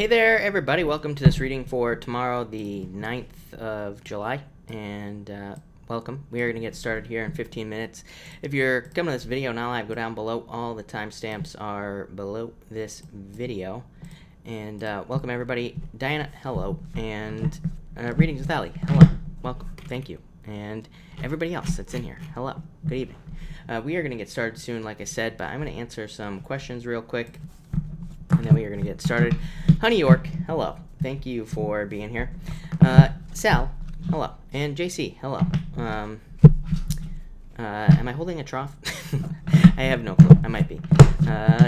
Hey there, everybody. Welcome to this reading for tomorrow, the 9th of July, and welcome. We are going to get started here in 15 minutes. If you're coming to this video now live, go down below. All the timestamps are below this video. And welcome, everybody. Diana, hello. And Readings with Ali, hello. Welcome. Thank you. And everybody else that's in here, hello. Good evening. We are going to get started soon, like I said, but I'm going to answer some questions real quick. And then we are going to get started. Honey York, hello. Thank you for being here. Sal, hello. And JC, hello. Am I holding a trough? I have no clue. I might be.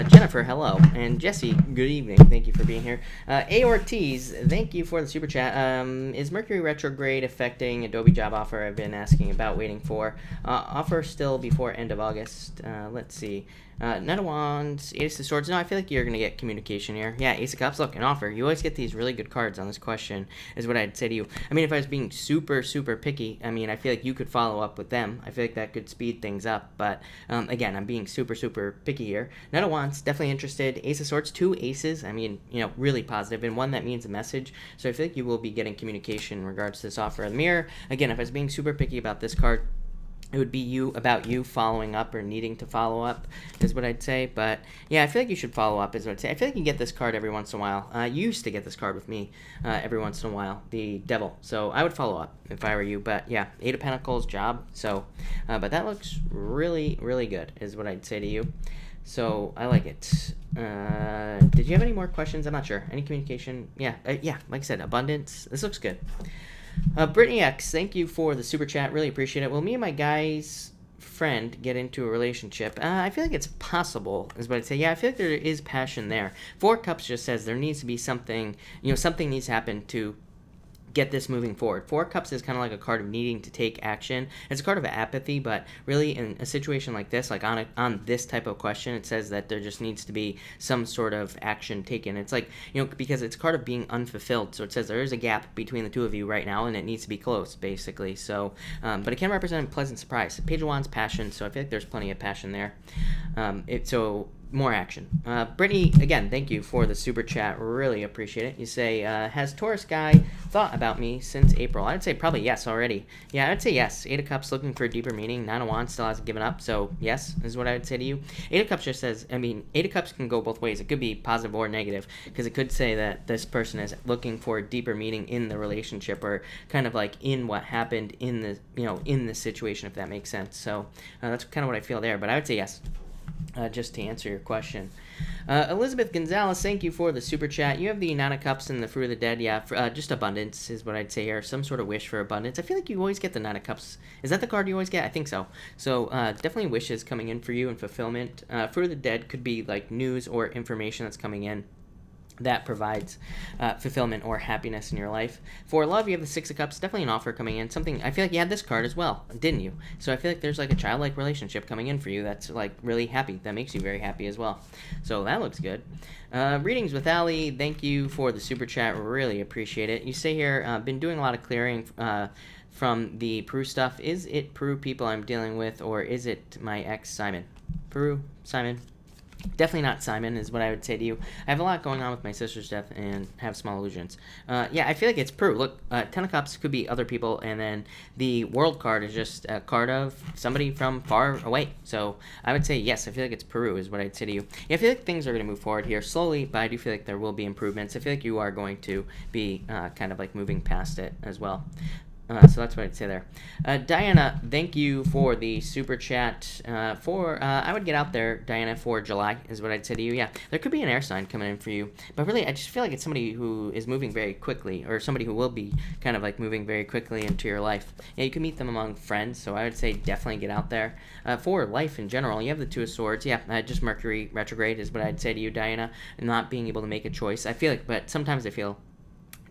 Jennifer, hello. And Jesse, good evening. Thank you for being here. A. Ortiz, thank you for the super chat. Is Mercury retrograde affecting Adobe job offer I've been asking about, waiting for? Offer still before end of August. Let's see. Knight of Wands, Ace of Swords. No, I feel like you're going to get communication here. Yeah, Ace of Cups. Look, an offer. You always get these really good cards on this question, is what I'd say to you. I mean, if I was being super picky, I mean, I feel like you could follow up with them. I feel like that could speed things up. But, again, I'm being super picky here. Knight of Wands, definitely interested. Ace of Swords, 2 aces. I mean, you know, really positive. And one that means a message. So I feel like you will be getting communication in regards to this offer. The Mirror, again, if I was being super picky about this card, it would be about you following up or needing to follow up is what I'd say. But, yeah, I feel like you should follow up is what I'd say. I feel like you get this card every once in a while. You used to get this card with me every once in a while, the Devil. So I would follow up if I were you. But, yeah, 8 of Pentacles, job. So, but that looks really good is what I'd say to you. So I like it. Did you have any more questions? I'm not sure. Any communication? Yeah, yeah, like I said, abundance. This looks good. Brittany X, thank you for the super chat. Really appreciate it. Will me and my guy's friend get into a relationship? I feel like it's possible, is what I'd say. Yeah, I feel like there is passion there. 4 Cups just says there needs to be something, something needs to happen to get this moving forward. 4 Cups is kind of like a card of needing to take action. It's a card of apathy, but really in a situation like this, like on this type of question, it says that there just needs to be some sort of action taken. It's like, because it's a card of being unfulfilled. So it says there is a gap between the two of you right now, and it needs to be closed, basically. So, but it can represent a pleasant surprise. Page of Wands, passion. So I feel like there's plenty of passion there. More action. Brittany, again, thank you for the super chat. Really appreciate it. You say, has Taurus guy thought about me since April? I would say probably yes already. Yeah, I'd say yes. 8 of Cups looking for a deeper meaning. 9 of Wands still hasn't given up. So yes, is what I would say to you. 8 of Cups just says, 8 of Cups can go both ways. It could be positive or negative, because it could say that this person is looking for a deeper meaning in the relationship, or kind of like in what happened in the, in this situation, if that makes sense. So that's kind of what I feel there. But I would say yes. Just to answer your question. Elizabeth Gonzalez, thank you for the super chat. You have the 9 of Cups and the Fruit of the Dead. Yeah, just abundance is what I'd say here. Some sort of wish for abundance. I feel like you always get the 9 of Cups. Is that the card you always get? I think so. So definitely wishes coming in for you and fulfillment. Fruit of the Dead could be like news or information that's coming in that provides fulfillment or happiness in your life. For love, you have the 6 of Cups, definitely an offer coming in. Something, I feel like you had this card as well, didn't you? So I feel like there's like a childlike relationship coming in for you that's like really happy, that makes you very happy as well. So that looks good. Readings with Ali, thank you for the super chat, really appreciate it. You say here, been doing a lot of clearing from the Peru stuff. Is it Peru people I'm dealing with, or is it my ex Simon? Peru, Simon. Definitely not Simon is what I would say to you. I have a lot going on with my sister's death and have small illusions. Yeah, I feel like it's Peru. Look, 10 of Cups could be other people, and then the World card is just a card of somebody from far away. So I would say yes, I feel like it's Peru is what I'd say to you. Yeah, I feel like things are going to move forward here slowly, but I do feel like there will be improvements. I feel like you are going to be kind of like moving past it as well. So that's what I'd say there. Diana, thank you for the super chat. I would get out there, Diana, for July is what I'd say to you. Yeah, there could be an air sign coming in for you. But really, I just feel like it's somebody who is moving very quickly, or somebody who will be kind of like moving very quickly into your life. Yeah, you can meet them among friends, so I would say definitely get out there. For life in general, you have the 2 of Swords. Yeah, just Mercury retrograde is what I'd say to you, Diana. Not being able to make a choice. I feel like, but sometimes I feel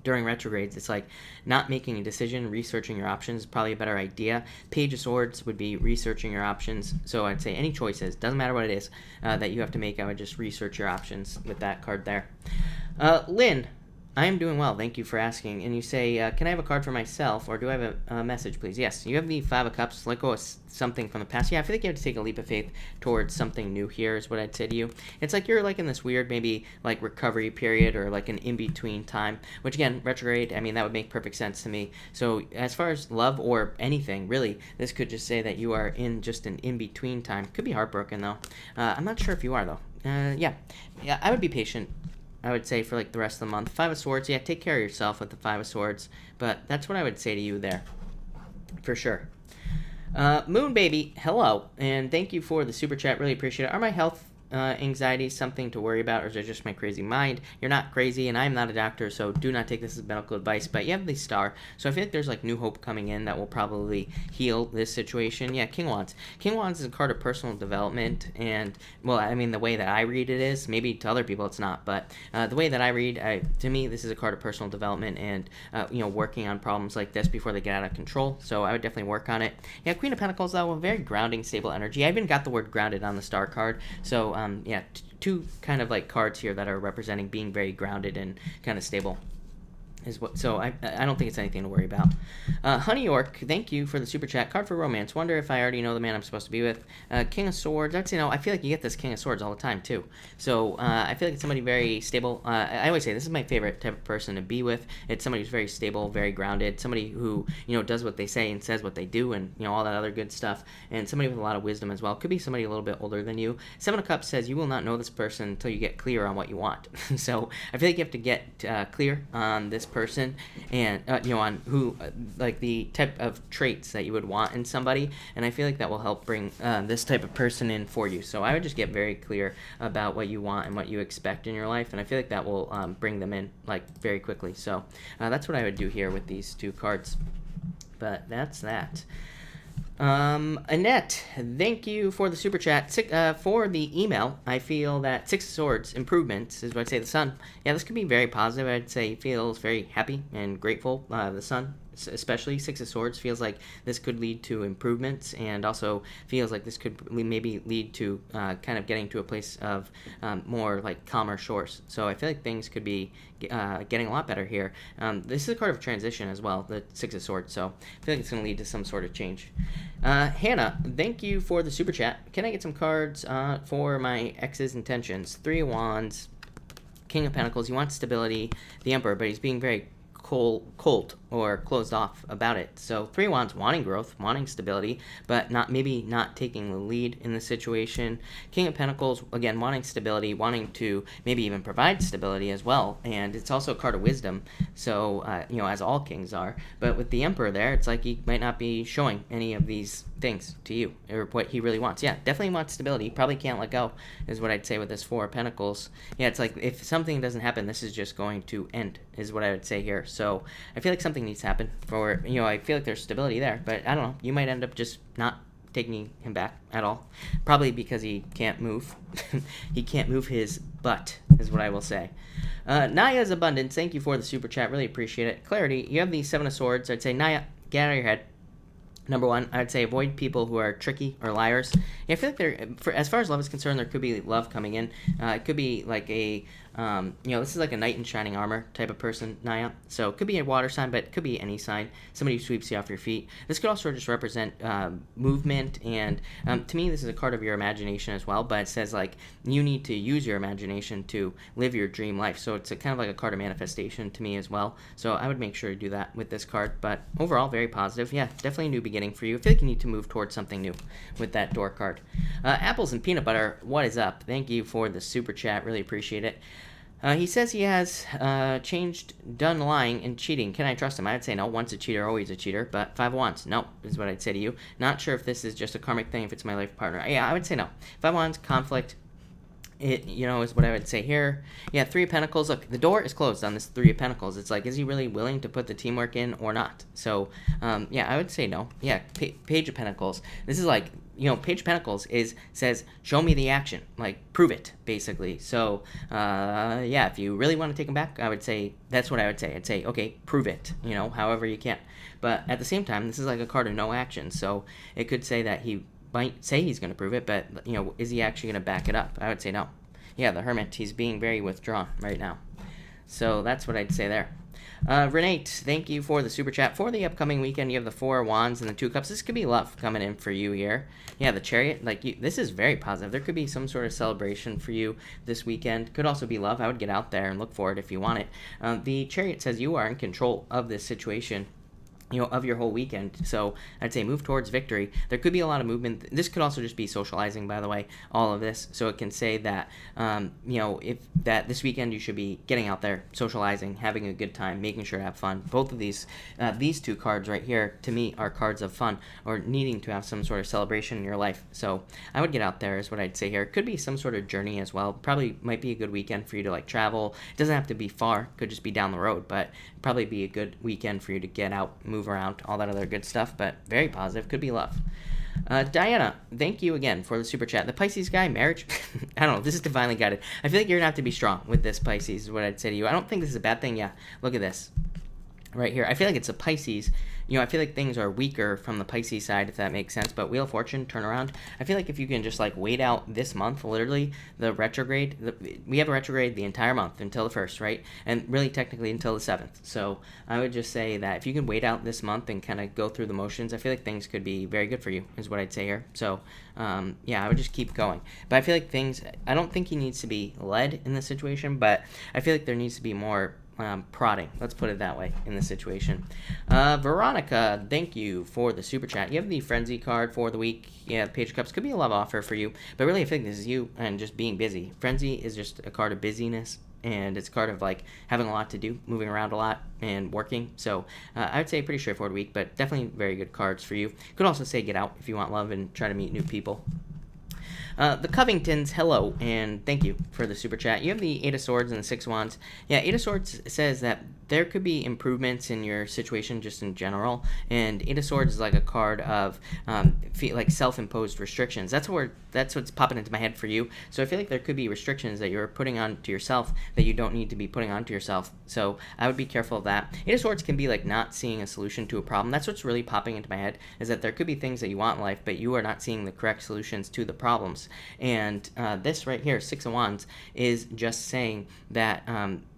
during retrogrades, it's like not making a decision, researching your options is probably a better idea. Page of Swords would be researching your options. So I'd say any choices, doesn't matter what it is that you have to make, I would just research your options with that card there. Lynn, I am doing well. Thank you for asking. And you say, can I have a card for myself, or do I have a message, please? Yes, you have the Five of Cups. Let go of something from the past. Yeah, I feel like you have to take a leap of faith towards something new here is what I'd say to you. It's like you're like in this weird maybe like recovery period or like an in-between time, which again, retrograde, I mean, that would make perfect sense to me. So as far as love or anything, really, this could just say that you are in just an in-between time. Could be heartbroken, though. I'm not sure if you are, though. Yeah, I would be patient. I would say for like the rest of the month. Five of Swords, yeah, take care of yourself with the Five of Swords. But that's what I would say to you there, for sure. Moon Baby, hello, and thank you for the super chat. Really appreciate it. Are my health anxiety something to worry about, or is it just my crazy mind? You're not crazy, and I'm not a doctor, so do not take this as medical advice, but you have the Star, so I feel like there's like new hope coming in that will probably heal this situation. Yeah, King Wands. King Wands is a card of personal development, and, well, I mean, the way that I read it is, maybe to other people it's not, but the way that I read, to me, this is a card of personal development and, working on problems like this before they get out of control, so I would definitely work on it. Yeah, Queen of Pentacles, though, a very grounding, stable energy. I even got the word grounded on the Star card, so two kind of like cards here that are representing being very grounded and kind of stable. So I don't think it's anything to worry about. Honey York, thank you for the super chat. Card for romance. Wonder if I already know the man I'm supposed to be with. King of Swords. I'd say no. I feel like you get this King of Swords all the time too. So I feel like it's somebody very stable. I always say this is my favorite type of person to be with. It's somebody who's very stable, very grounded. Somebody who does what they say and says what they do, and all that other good stuff. And somebody with a lot of wisdom as well. Could be somebody a little bit older than you. Seven of Cups says you will not know this person until you get clear on what you want. So I feel like you have to get clear on this person and on who like the type of traits that you would want in somebody, and I feel like that will help bring this type of person in for you. So I would just get very clear about what you want and what you expect in your life, and I feel like that will bring them in like very quickly. So that's what I would do here with these two cards, but that's that. Annette, thank you for the super chat. For the email, I feel that Six of Swords improvements is what I'd say. The Sun, yeah, this could be very positive. I'd say he feels very happy and grateful. The Sun, especially Six of Swords, feels like this could lead to improvements, and also feels like this could maybe lead to kind of getting to a place of more like calmer shores. So I feel like things could be getting a lot better here. This is a card of transition as well, the Six of Swords, so I feel like it's going to lead to some sort of change. Hannah, thank you for the super chat. Can I get some cards for my ex's intentions? Three of Wands, King of Pentacles. He wants stability, the Emperor, but he's being very cold or closed off about it. So Three of Wands, wanting growth, wanting stability, but maybe not taking the lead in the situation. King of Pentacles, again, wanting stability, wanting to maybe even provide stability as well. And it's also a card of wisdom, so as all kings are. But with the Emperor there, it's like he might not be showing any of these things to you or what he really wants. Yeah, definitely wants stability. Probably can't let go is what I'd say with this Four of Pentacles. Yeah, it's like if something doesn't happen, this is just going to end is what I would say here. So I feel like something needs to happen for, I feel like there's stability there, but I don't know, you might end up just not taking him back at all, probably because he can't move. He can't move his butt is what I will say. Naya's Abundance, thank you for the super chat, really appreciate it. Clarity, you have the Seven of Swords. I'd say, Naya, get out of your head. Number one, I'd say avoid people who are tricky or liars. Yeah, I feel like as far as love is concerned, there could be love coming in. It could be like a, this is like a knight in shining armor type of person, Naya. So it could be a water sign, but it could be any sign. Somebody who sweeps you off your feet. This could also just represent movement, and to me, this is a card of your imagination as well, but it says like you need to use your imagination to live your dream life. So it's kind of like a card of manifestation to me as well. So I would make sure to do that with this card, but overall, very positive. Yeah, definitely a new beginning for you. I feel like you need to move towards something new with that door card. Apples and Peanut Butter, what is up? Thank you for the super chat. Really appreciate it. He says he has done lying and cheating. Can I trust him? I would say no. Once a cheater, always a cheater. But Five of Wands, no, is what I'd say to you. Not sure if this is just a karmic thing, if it's my life partner. Yeah, I would say no. Five of Wands, conflict. It, is what I would say here. Yeah, Three of Pentacles. Look, the door is closed on this Three of Pentacles. It's like, is he really willing to put the teamwork in or not? So, yeah, I would say no. Yeah, Page of Pentacles. This is like, Page of Pentacles says, show me the action. Like, prove it, basically. So, yeah, if you really want to take him back, I would say, that's what I would say. I'd say, okay, prove it, however you can. But at the same time, this is like a card of no action. So, it could say that he might say he's going to prove it, but, is he actually going to back it up? I would say no. Yeah, the Hermit, he's being very withdrawn right now. So that's what I'd say there. Renate, thank you for the super chat. For the upcoming weekend, you have the 4 of Wands and the 2 of Cups. This could be love coming in for you here. Yeah, the Chariot, this is very positive. There could be some sort of celebration for you this weekend. Could also be love. I would get out there and look for it if you want it. The Chariot says you are in control of this situation, of your whole weekend. So I'd say move towards victory. There could be a lot of movement. This could also just be socializing, by the way, all of this. So it can say that, if that this weekend you should be getting out there, socializing, having a good time, making sure to have fun. Both of these 2 cards right here, to me, are cards of fun or needing to have some sort of celebration in your life. So I would get out there is what I'd say here. It could be some sort of journey as well. Probably might be a good weekend for you to travel. It doesn't have to be far. Could just be down the road, but probably be a good weekend for you to get out, move around, all that other good stuff, but very positive. Could be love. Diana, thank you again for the super chat. The Pisces guy, marriage, I don't know, this is divinely guided. I feel like you're gonna have to be strong with this, Pisces, is what I'd say to you. I don't think this is a bad thing. Yeah, look at this right here. I feel like it's a Pisces. I feel like things are weaker from the Pisces side, if that makes sense. But Wheel of Fortune, turn around. I feel like if you can just wait out this month, literally, the retrograde, we have a retrograde the entire month until the 1st, right? And really technically until the 7th. So I would just say that if you can wait out this month and kind of go through the motions, I feel like things could be very good for you, is what I'd say here. So I would just keep going. But I feel like I don't think he needs to be led in this situation, but I feel like there needs to be more prodding, let's put it that way, in the situation. Veronica, thank you for the super chat. You have the Frenzy card for the week. Yeah, the Page of Cups could be a love offer for you, but really I think this is you and just being busy. Frenzy is just a card of busyness, and it's a card of having a lot to do, moving around a lot and working. So I would say a pretty straightforward week, but definitely very good cards for you. Could also say get out if you want love and try to meet new people. The Covingtons, hello, and thank you for the super chat. You have the 8 of Swords and the 6 of Wands. Yeah, 8 of Swords says that there could be improvements in your situation just in general, and 8 of Swords is a card of self-imposed restrictions. That's what's popping into my head for you. So I feel like there could be restrictions that you're putting onto yourself that you don't need to be putting onto yourself. So I would be careful of that. 8 of Swords can be not seeing a solution to a problem. That's what's really popping into my head, is that there could be things that you want in life, but you are not seeing the correct solutions to the problems. And this right here, 6 of Wands, is just saying that,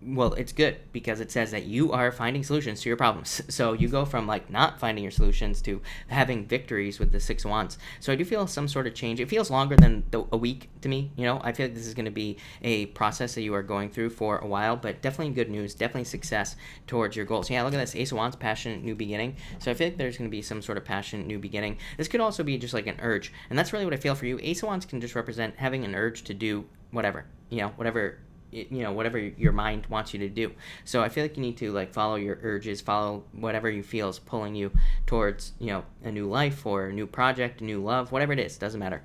it's good because it says that you are finding solutions to your problems. So you go from not finding your solutions to having victories with the 6 of Wands. So I do feel some sort of change. It feels longer than a week to me. I feel like this is going to be a process that you are going through for a while, but definitely good news, definitely success towards your goals. Yeah, look at this, Ace of Wands, passionate new beginning. So I feel like there's going to be some sort of passionate new beginning. This could also be just an urge, and that's really what I feel for you. Ace of Wands can just represent having an urge to do whatever, whatever your mind wants you to do. So I feel like you need to follow your urges, follow whatever you feel is pulling you towards, a new life or a new project, a new love, whatever it is, doesn't matter.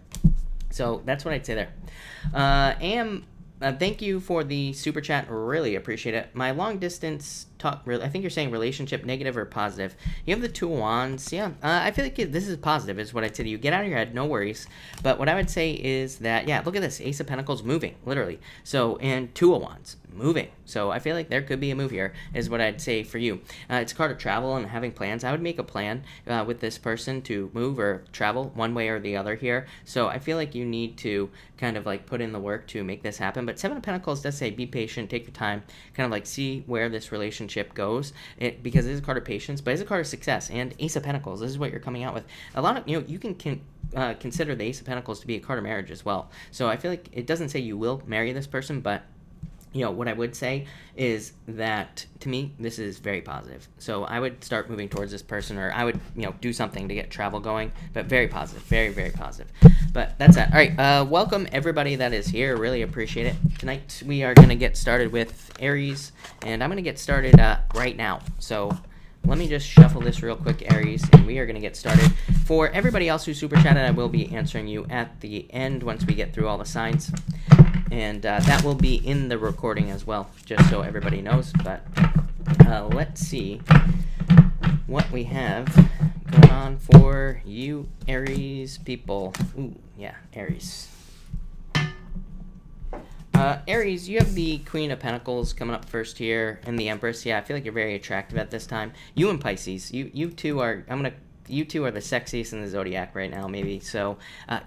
So that's what I'd say there. Thank you for the super chat. Really appreciate it. My long distance talk, I think you're saying relationship, negative or positive. You have the 2 of Wands. Yeah, I feel like this is positive, is what I'd say to you. Get out of your head, no worries. But what I would say is that, yeah, look at this. Ace of Pentacles moving, literally. So, and 2 of Wands moving. So I feel like there could be a move here, is what I'd say for you. It's a card of travel and having plans. I would make a plan with this person to move or travel one way or the other here. So I feel like you need to kind of put in the work to make this happen. But 7 of Pentacles does say be patient, take your time, kind of see where this relationship goes, because it is a card of patience, but it's a card of success. And Ace of Pentacles, this is what you're coming out with. A lot of, you can consider the Ace of Pentacles to be a card of marriage as well. So I feel like it doesn't say you will marry this person, but what I would say is that, to me, this is very positive. So I would start moving towards this person, or I would, do something to get travel going, but very positive, very, very positive. But that's that. All right, welcome everybody that is here. Really appreciate it. Tonight we are going to get started with Aries, and I'm going to get started right now. So let me just shuffle this real quick, Aries, and we are going to get started. For everybody else who super chatted, I will be answering you at the end once we get through all the signs. And that will be in the recording as well, just so everybody knows. But let's see what we have going on for you Aries people. Ooh, yeah, Aries. Aries, you have the Queen of Pentacles coming up first here, and the Empress. Yeah, I feel like you're very attractive at this time. You and Pisces, you two are, I'm going to you two are the sexiest in the zodiac right now, maybe. So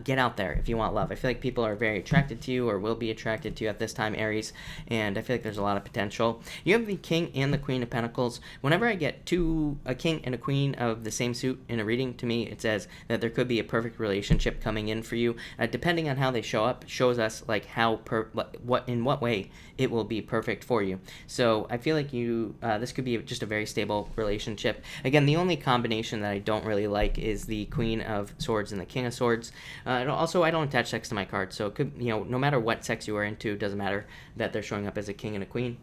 get out there if you want love. I feel like people are very attracted to you or will be attracted to you at this time, Aries, and I feel like there's a lot of potential. You have the King and the Queen of Pentacles. Whenever I get a King and a Queen of the same suit in a reading, to me it says that there could be a perfect relationship coming in for you. Depending on how they show up, shows us like in what way it will be perfect for you. So I feel like this could be just a very stable relationship. Again, the only combination that I don't really like is the Queen of Swords and the King of Swords. Also, I don't attach sex to my cards, so it could, no matter what sex you are into, it doesn't matter that they're showing up as a king and a queen.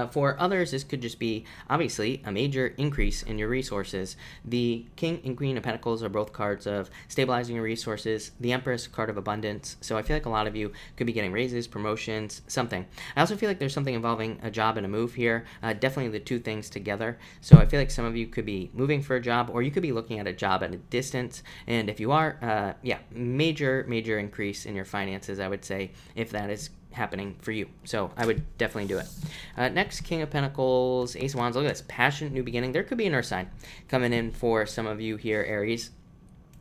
For others, this could just be, obviously, a major increase in your resources. The King and Queen of Pentacles are both cards of stabilizing your resources. The Empress, card of abundance. So I feel like a lot of you could be getting raises, promotions, something. I also feel like there's something involving a job and a move here. Definitely the two things together. So I feel like some of you could be moving for a job, or you could be looking at a job at a distance. And if you are, major increase in your finances, I would say, if that is happening for you. So I would definitely do it. Next, King of Pentacles, Ace of Wands. Look at this, passionate new beginning. There could be an earth sign coming in for some of you here, Aries.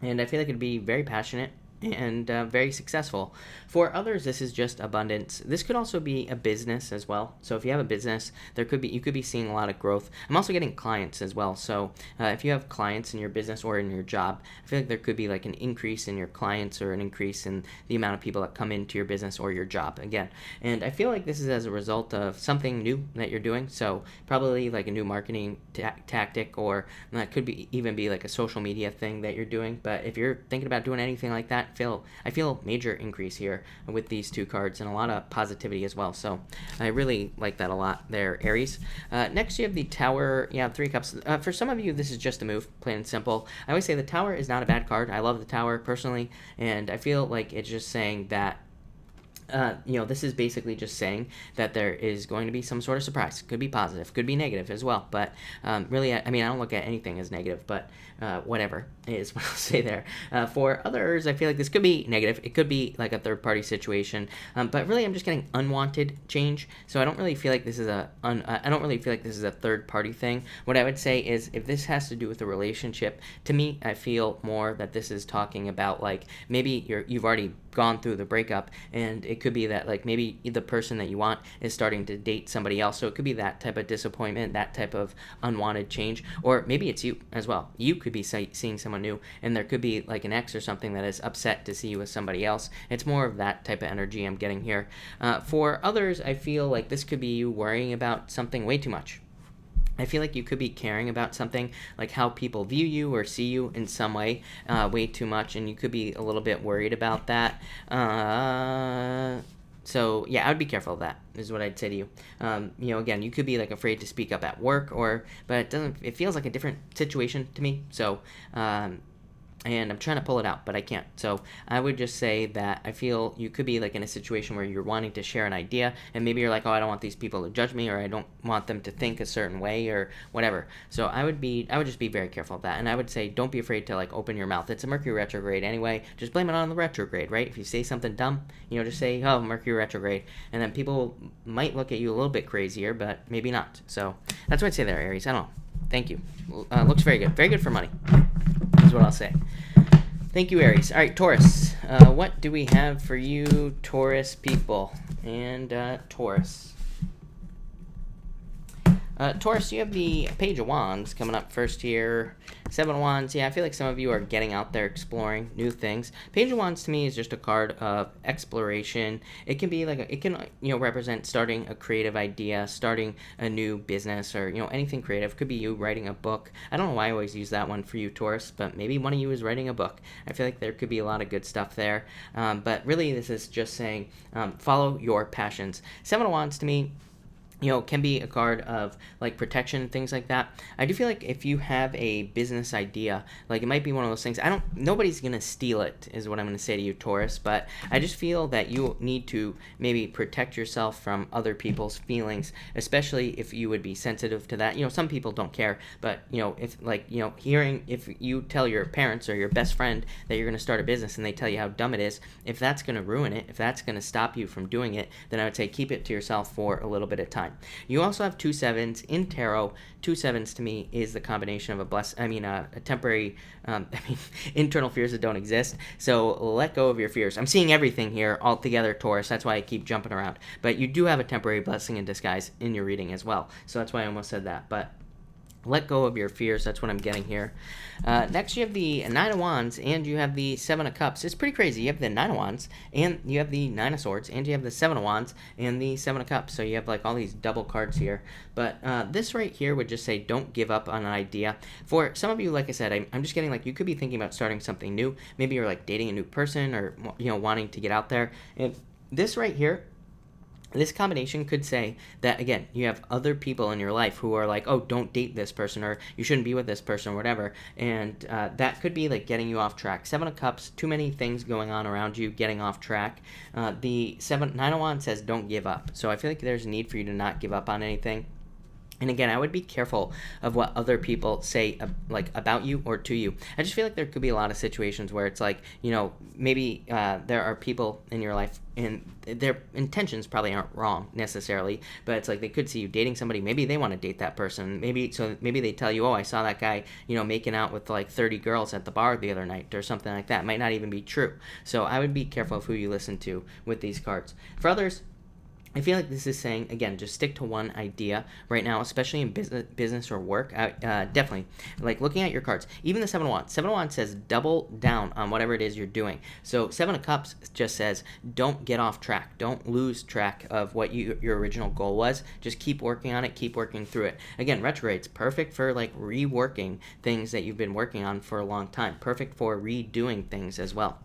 And I feel like it'd be very passionate and very successful. For others, this is just abundance. This could also be a business as well. So if you have a business, you could be seeing a lot of growth. I'm also getting clients as well. So if you have clients in your business or in your job, I feel like there could be like an increase in your clients or an increase in the amount of people that come into your business or your job again. And I feel like this is as a result of something new that you're doing. So probably like a new marketing tactic, or that could even be like a social media thing that you're doing. But if you're thinking about doing anything like that, I feel major increase here with these two cards and a lot of positivity as well. So I really like that a lot there, Aries. Next, you have the Tower. Yeah, 3 Cups. For some of you, this is just a move, plain and simple. I always say the Tower is not a bad card. I love the Tower personally, and I feel like it's just saying that this is basically just saying that there is going to be some sort of surprise. Could be positive, could be negative as well. But really, I don't look at anything as negative, but whatever is what I'll say there. For others, I feel like this could be negative. It could be like a third-party situation. But really, I'm just getting unwanted change. So I don't really feel like this is a third-party thing. What I would say is, if this has to do with a relationship, to me, I feel more that this is talking about like maybe you've already gone through the breakup, and it could be that like maybe the person that you want is starting to date somebody else. So it could be that type of disappointment, that type of unwanted change, or maybe it's you as well. You could be seeing someone new, and there could be like an ex or something that is upset to see you with somebody else. It's more of that type of energy I'm getting here. For others, I feel like this could be you worrying about something way too much. I feel like you could be caring about something, like how people view you or see you in some way, way too much, and you could be a little bit worried about that. So yeah, I would be careful of that, is what I'd say to you. Again, you could be like afraid to speak up at work, but it feels like a different situation to me. So, and I'm trying to pull it out, but I can't. So I would just say that I feel you could be like in a situation where you're wanting to share an idea, and maybe you're like, oh, I don't want these people to judge me, or I don't want them to think a certain way, or whatever. So I would just be very careful of that. And I would say, don't be afraid to like open your mouth. It's a Mercury retrograde anyway. Just blame it on the retrograde, right? If you say something dumb, just say, oh, Mercury retrograde. And then people might look at you a little bit crazier, but maybe not. So that's what I'd say there, Aries. I don't know. Thank you. Looks very good. Very good for money, is what I'll say. Thank you, Aries. All right, Taurus. What do we have for you, Taurus people? And Taurus. Taurus, you have the Page of Wands coming up first here. 7 of Wands. Yeah, I feel like some of you are getting out there exploring new things. Page of Wands to me is just a card of exploration. It can be like it can represent starting a creative idea, starting a new business, or anything creative. Could be you writing a book. I don't know why I always use that one for you, Taurus, but maybe one of you is writing a book. I feel like there could be a lot of good stuff there. But really, this is just saying follow your passions. 7 of Wands to me can be a card of like protection, things like that. I do feel like if you have a business idea, like it might be one of those things. Nobody's gonna steal it, is what I'm gonna say to you, Taurus. But I just feel that you need to maybe protect yourself from other people's feelings, especially if you would be sensitive to that. Some people don't care, but if you tell your parents or your best friend that you're gonna start a business and they tell you how dumb it is, if that's gonna ruin it, if that's gonna stop you from doing it, then I would say keep it to yourself for a little bit of time. time. You also have 2 sevens in tarot. 2 sevens to me is the combination of a temporary, internal fears that don't exist. So let go of your fears. I'm seeing everything here all together, Taurus. That's why I keep jumping around. But you do have a temporary blessing in disguise in your reading as well. So that's why I almost said that. But let go of your fears. That's what I'm getting here. Next, you have the Nine of Wands, and you have the Seven of Cups. It's pretty crazy. You have the Nine of Wands, and you have the Nine of Swords, and you have the Seven of Wands, and the Seven of Cups. So you have like all these double cards here. But this right here would just say don't give up on an idea. For some of you, like I said, I'm just getting like you could be thinking about starting something new. Maybe you're like dating a new person or, wanting to get out there. And this right here, this combination could say that, again, you have other people in your life who are like, oh, don't date this person, or you shouldn't be with this person, or whatever. And that could be like getting you off track. Seven of Cups, too many things going on around you, getting off track. The Nine of Wands says don't give up. So I feel like there's a need for you to not give up on anything. And again, I would be careful of what other people say about you or to you. I just feel like there could be a lot of situations where it's like, maybe there are people in your life and their intentions probably aren't wrong necessarily, but it's like they could see you dating somebody. Maybe they want to date that person. Maybe they tell you, oh, I saw that guy, making out with like 30 girls at the bar the other night or something like that. It might not even be true. So I would be careful of who you listen to with these cards. For others, I feel like this is saying, again, just stick to one idea right now, especially in business or work. Definitely. Like looking at your cards, even the Seven of Wands. Seven of Wands says double down on whatever it is you're doing. So Seven of Cups just says don't get off track. Don't lose track of what your original goal was. Just keep working on it. Keep working through it. Again, retrograde's perfect for like reworking things that you've been working on for a long time. Perfect for redoing things as well.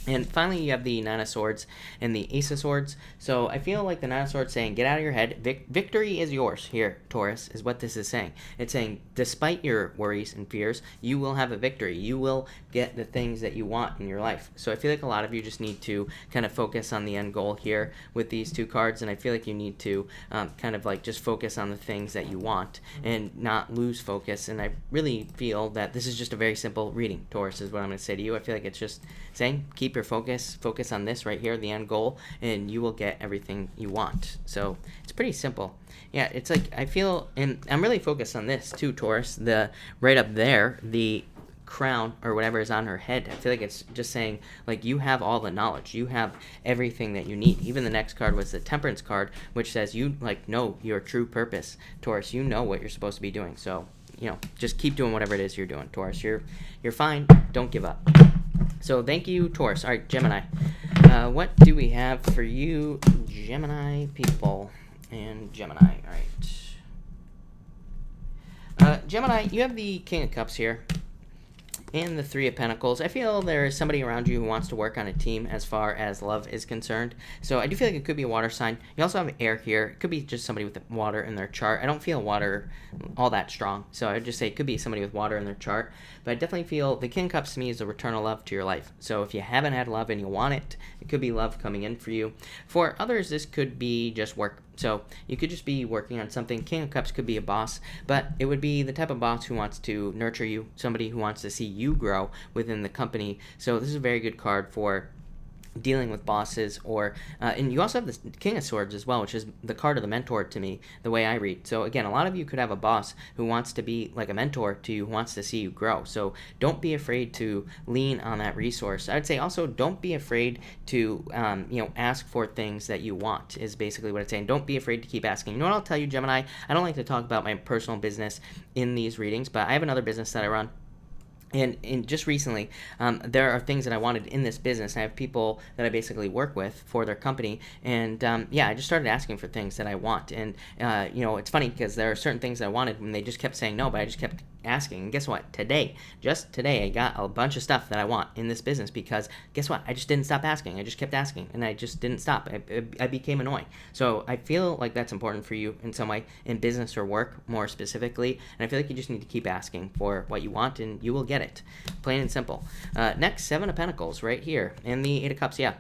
And finally, you have the Nine of Swords and the Ace of Swords. So I feel like the Nine of Swords saying, get out of your head. Victory is yours here, Taurus, is what this is saying. It's saying, despite your worries and fears, you will have a victory. You will get the things that you want in your life. So I feel like a lot of you just need to kind of focus on the end goal here with these two cards. And I feel like you need to kind of like just focus on the things that you want and not lose focus. And I really feel that this is just a very simple reading, Taurus, is what I'm going to say to you. I feel like it's just saying, keep your focus on this right here, the end goal, and you will get everything you want. So it's pretty simple. Yeah, it's like I feel, and I'm really focused on this too, Taurus, the right up there, the crown or whatever is on her head. I feel like it's just saying like you have all the knowledge, you have everything that you need. Even the next card was the Temperance card, which says you like know your true purpose, Taurus. You know what you're supposed to be doing. So just keep doing whatever it is you're doing, Taurus. You're fine. Don't give up. So thank you, Taurus. All right, Gemini. What do we have for you, Gemini people? And Gemini, all right. Gemini, you have the King of Cups here and the Three of Pentacles. I feel there's somebody around you who wants to work on a team as far as love is concerned. So I do feel like it could be a water sign. You also have air here. It could be just somebody with water in their chart. I don't feel water all that strong. So I would just say it could be somebody with water in their chart. But I definitely feel the King of Cups to me is a return of love to your life. So if you haven't had love and you want it, it could be love coming in for you. For others, this could be just work. So you could just be working on something. King of Cups could be a boss, but it would be the type of boss who wants to nurture you, somebody who wants to see you grow within the company. So this is a very good card for dealing with bosses, or and you also have the King of Swords as well, which is the card of the mentor to me, the way I read. So again, a lot of you could have a boss who wants to be like a mentor to you, who wants to see you grow. So don't be afraid to lean on that resource. I would say also don't be afraid to ask for things that you want, is basically what it's saying. Don't be afraid to keep asking. You know what I'll tell you, Gemini? I don't like to talk about my personal business in these readings, but I have another business that I run. And just recently, there are things that I wanted in this business. I have people that I basically work with for their company. And, I just started asking for things that I want. And, it's funny because there are certain things I wanted and they just kept saying no, but I just kept asking. And guess what? Just today, I got a bunch of stuff that I want in this business because guess what? I just didn't stop asking. I just kept asking and I just didn't stop. I became annoying. So I feel like that's important for you in some way, in business or work more specifically. And I feel like you just need to keep asking for what you want and you will get it. Plain and simple. Next, Seven of Pentacles right here. And the Eight of Cups, yeah.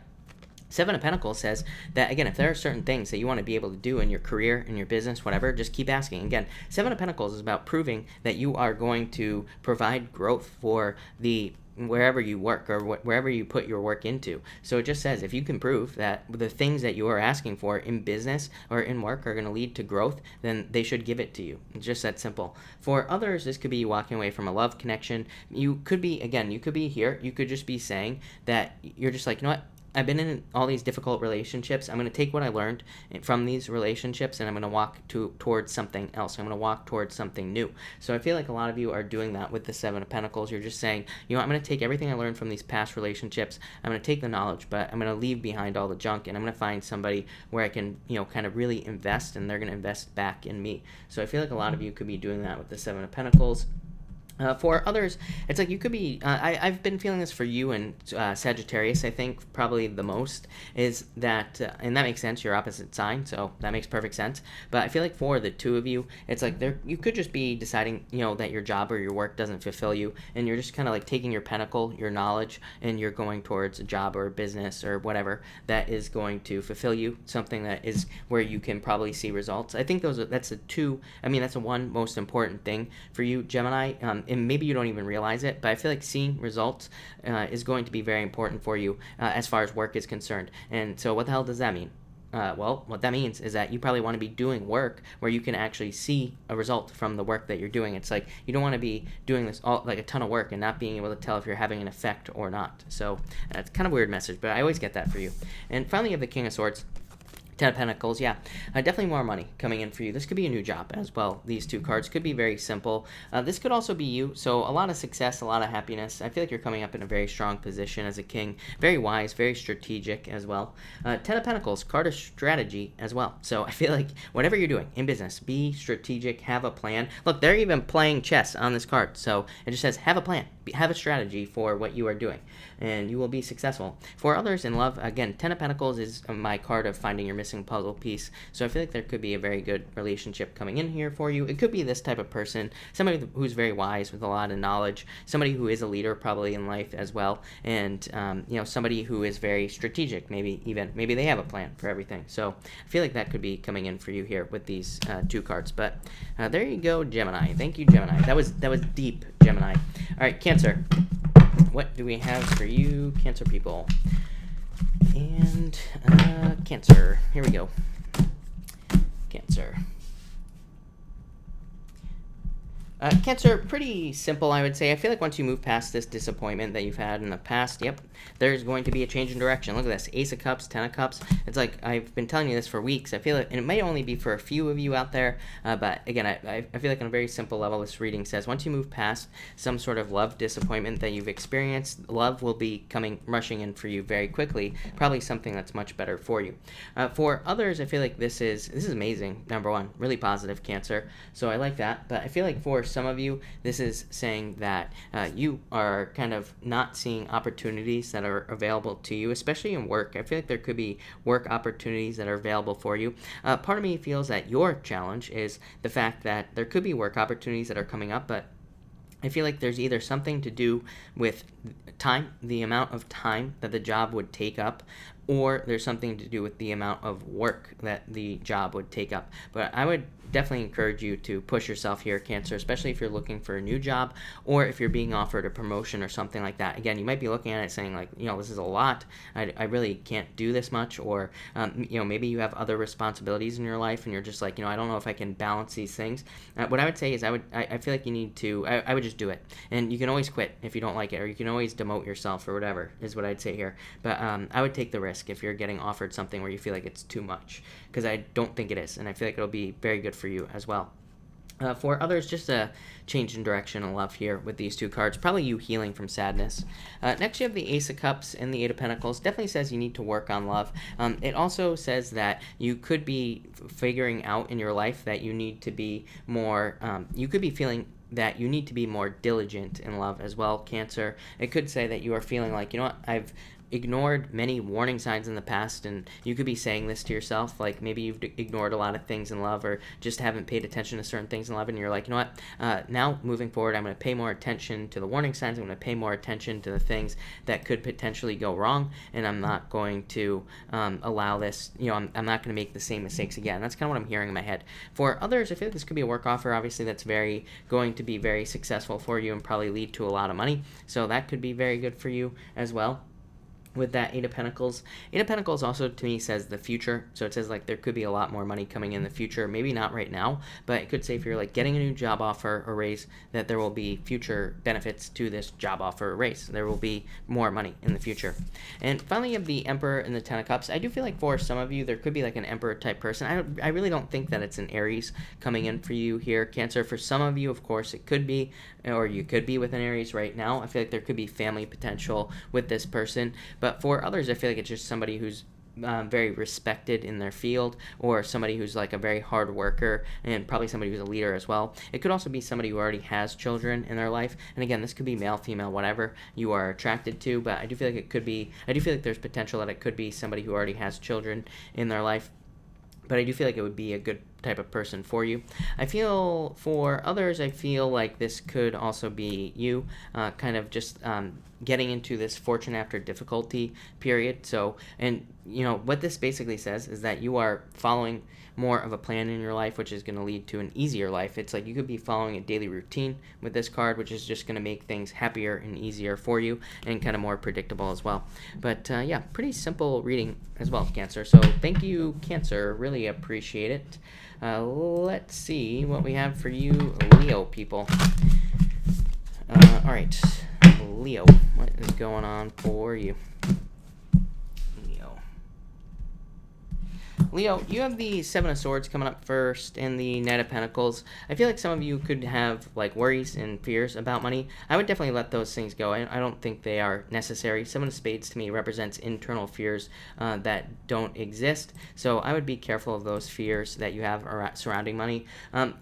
Seven of Pentacles says that, again, if there are certain things that you want to be able to do in your career, in your business, whatever, just keep asking. Again, Seven of Pentacles is about proving that you are going to provide growth for the wherever you work or wherever you put your work into. So it just says if you can prove that the things that you are asking for in business or in work are going to lead to growth, then they should give it to you. It's just that simple. For others, this could be you walking away from a love connection. You could be, again, you could be here. You could just be saying that you're just like, you know what? I've been in all these difficult relationships. I'm going to take what I learned from these relationships and I'm going to walk towards something else. I'm going to walk towards something new. So I feel like a lot of you are doing that with the Seven of Pentacles. You're just saying, you know, I'm going to take everything I learned from these past relationships. I'm going to take the knowledge, but I'm going to leave behind all the junk and I'm going to find somebody where I can, you know, kind of really invest and they're going to invest back in me. So I feel like a lot of you could be doing that with the Seven of Pentacles. For others, it's like you could be, I've been feeling this for you and Sagittarius, I think, probably the most, is that, and that makes sense, you're opposite sign, so that makes perfect sense, but I feel like for the two of you, it's like you could just be deciding, you know, that your job or your work doesn't fulfill you, and you're just kind of like taking your pentacle, your knowledge, and you're going towards a job or a business or whatever that is going to fulfill you, something that is where you can probably see results. I think that's the one most important thing for you, Gemini, and maybe you don't even realize it, but I feel like seeing results is going to be very important for you as far as work is concerned. And so what the hell does that mean? Well, what that means is that you probably want to be doing work where you can actually see a result from the work that you're doing. It's like you don't want to be doing this all like a ton of work and not being able to tell if you're having an effect or not. So it's kind of a weird message, but I always get that for you. And finally, you have the King of Swords. Ten of Pentacles, yeah. Definitely more money coming in for you. This could be a new job as well. These two cards could be very simple. This could also be you. So a lot of success, a lot of happiness. I feel like you're coming up in a very strong position as a king. Very wise, very strategic as well. Ten of Pentacles, card of strategy as well. So I feel like whatever you're doing in business, be strategic, have a plan. Look, they're even playing chess on this card. So it just says have a plan. Have a strategy for what you are doing, and you will be successful. For others in love, again, Ten of Pentacles is my card of finding your missing puzzle piece. So I feel like there could be a very good relationship coming in here for you. It could be this type of person, somebody who's very wise with a lot of knowledge, somebody who is a leader probably in life as well, and you know, somebody who is very strategic. Maybe they have a plan for everything. So I feel like that could be coming in for you here with these two cards. But there you go, Gemini. Thank you, Gemini. That was deep, Gemini. All right, Cancer. What do we have for you, Cancer people? And Cancer. Here we go. Cancer. Cancer, pretty simple, I would say. I feel like once you move past this disappointment that you've had in the past, yep, there's going to be a change in direction. Look at this, Ace of Cups, Ten of Cups. It's like I've been telling you this for weeks. I feel it, and it may only be for a few of you out there, but again, I feel like on a very simple level, this reading says once you move past some sort of love disappointment that you've experienced, love will be rushing in for you very quickly, probably something that's much better for you. For others, I feel like this is amazing, number one, really positive, Cancer, so I like that, but I feel like for some of you, this is saying that you are kind of not seeing opportunities that are available to you, especially in work. I feel like there could be work opportunities that are available for you. Part of me feels that your challenge is the fact that there could be work opportunities that are coming up, but I feel like there's either something to do with time, the amount of time that the job would take up, or there's something to do with the amount of work that the job would take up. But I would definitely encourage you to push yourself here, Cancer, especially if you're looking for a new job or if you're being offered a promotion or something like that. Again, you might be looking at it saying like, you know, this is a lot. I really can't do this much, or you know, maybe you have other responsibilities in your life and you're just like, you know, I don't know if I can balance these things. What I would say is I feel like you need to, I would just do it. And you can always quit if you don't like it, or you can always demote yourself or whatever is what I'd say here. But I would take the risk if you're getting offered something where you feel like it's too much, because I don't think it is, and I feel like it'll be very good for you as well. For others, just a change in direction and love here with these two cards. Probably you healing from sadness. Next, you have the Ace of Cups and the Eight of Pentacles. Definitely says you need to work on love. It also says that you could be figuring out in your life that you need to be more, you could be feeling that you need to be more diligent in love as well, Cancer. It could say that you are feeling like, you know what, ignored many warning signs in the past, and you could be saying this to yourself, like maybe you've ignored a lot of things in love or just haven't paid attention to certain things in love, and you're like, you know what, now moving forward, I'm going to pay more attention to the warning signs. I'm going to pay more attention to the things that could potentially go wrong, and I'm not going to allow this, I'm not going to make the same mistakes again. That's kind of what I'm hearing in my head. For others, I feel like this could be a work offer, obviously, that's going to be very successful for you and probably lead to a lot of money, so that could be very good for you as well. With that Eight of Pentacles. Eight of Pentacles also to me says the future. So it says like there could be a lot more money coming in the future. Maybe not right now, but it could say if you're like getting a new job offer or raise, that there will be future benefits to this job offer or raise. There will be more money in the future. And finally, you have the Emperor and the Ten of Cups. I do feel like for some of you, there could be like an Emperor type person. I really don't think that it's an Aries coming in for you here, Cancer. For some of you, of course, it could be, or you could be with an Aries right now. I feel like there could be family potential with this person. But for others, I feel like it's just somebody who's very respected in their field, or somebody who's like a very hard worker, and probably somebody who's a leader as well. It could also be somebody who already has children in their life. And again, this could be male, female, whatever you are attracted to. But I do feel like there's potential that it could be somebody who already has children in their life. But I do feel like it would be a good type of person for you. I feel for others, I feel like this could also be you, kind of just getting into this fortune after difficulty period. So, and what this basically says is that you are following more of a plan in your life, which is going to lead to an easier life. It's like you could be following a daily routine with this card, which is just going to make things happier and easier for you and kind of more predictable as well. But yeah, pretty simple reading as well, Cancer. So thank you, Cancer. Really appreciate it. Let's see what we have for you, Leo people. All right, Leo, what is going on for you? Leo, you have the Seven of Swords coming up first and the Knight of Pentacles. I feel like some of you could have like worries and fears about money. I would definitely let those things go. I don't think they are necessary. Seven of Spades to me represents internal fears that don't exist. So I would be careful of those fears that you have surrounding money.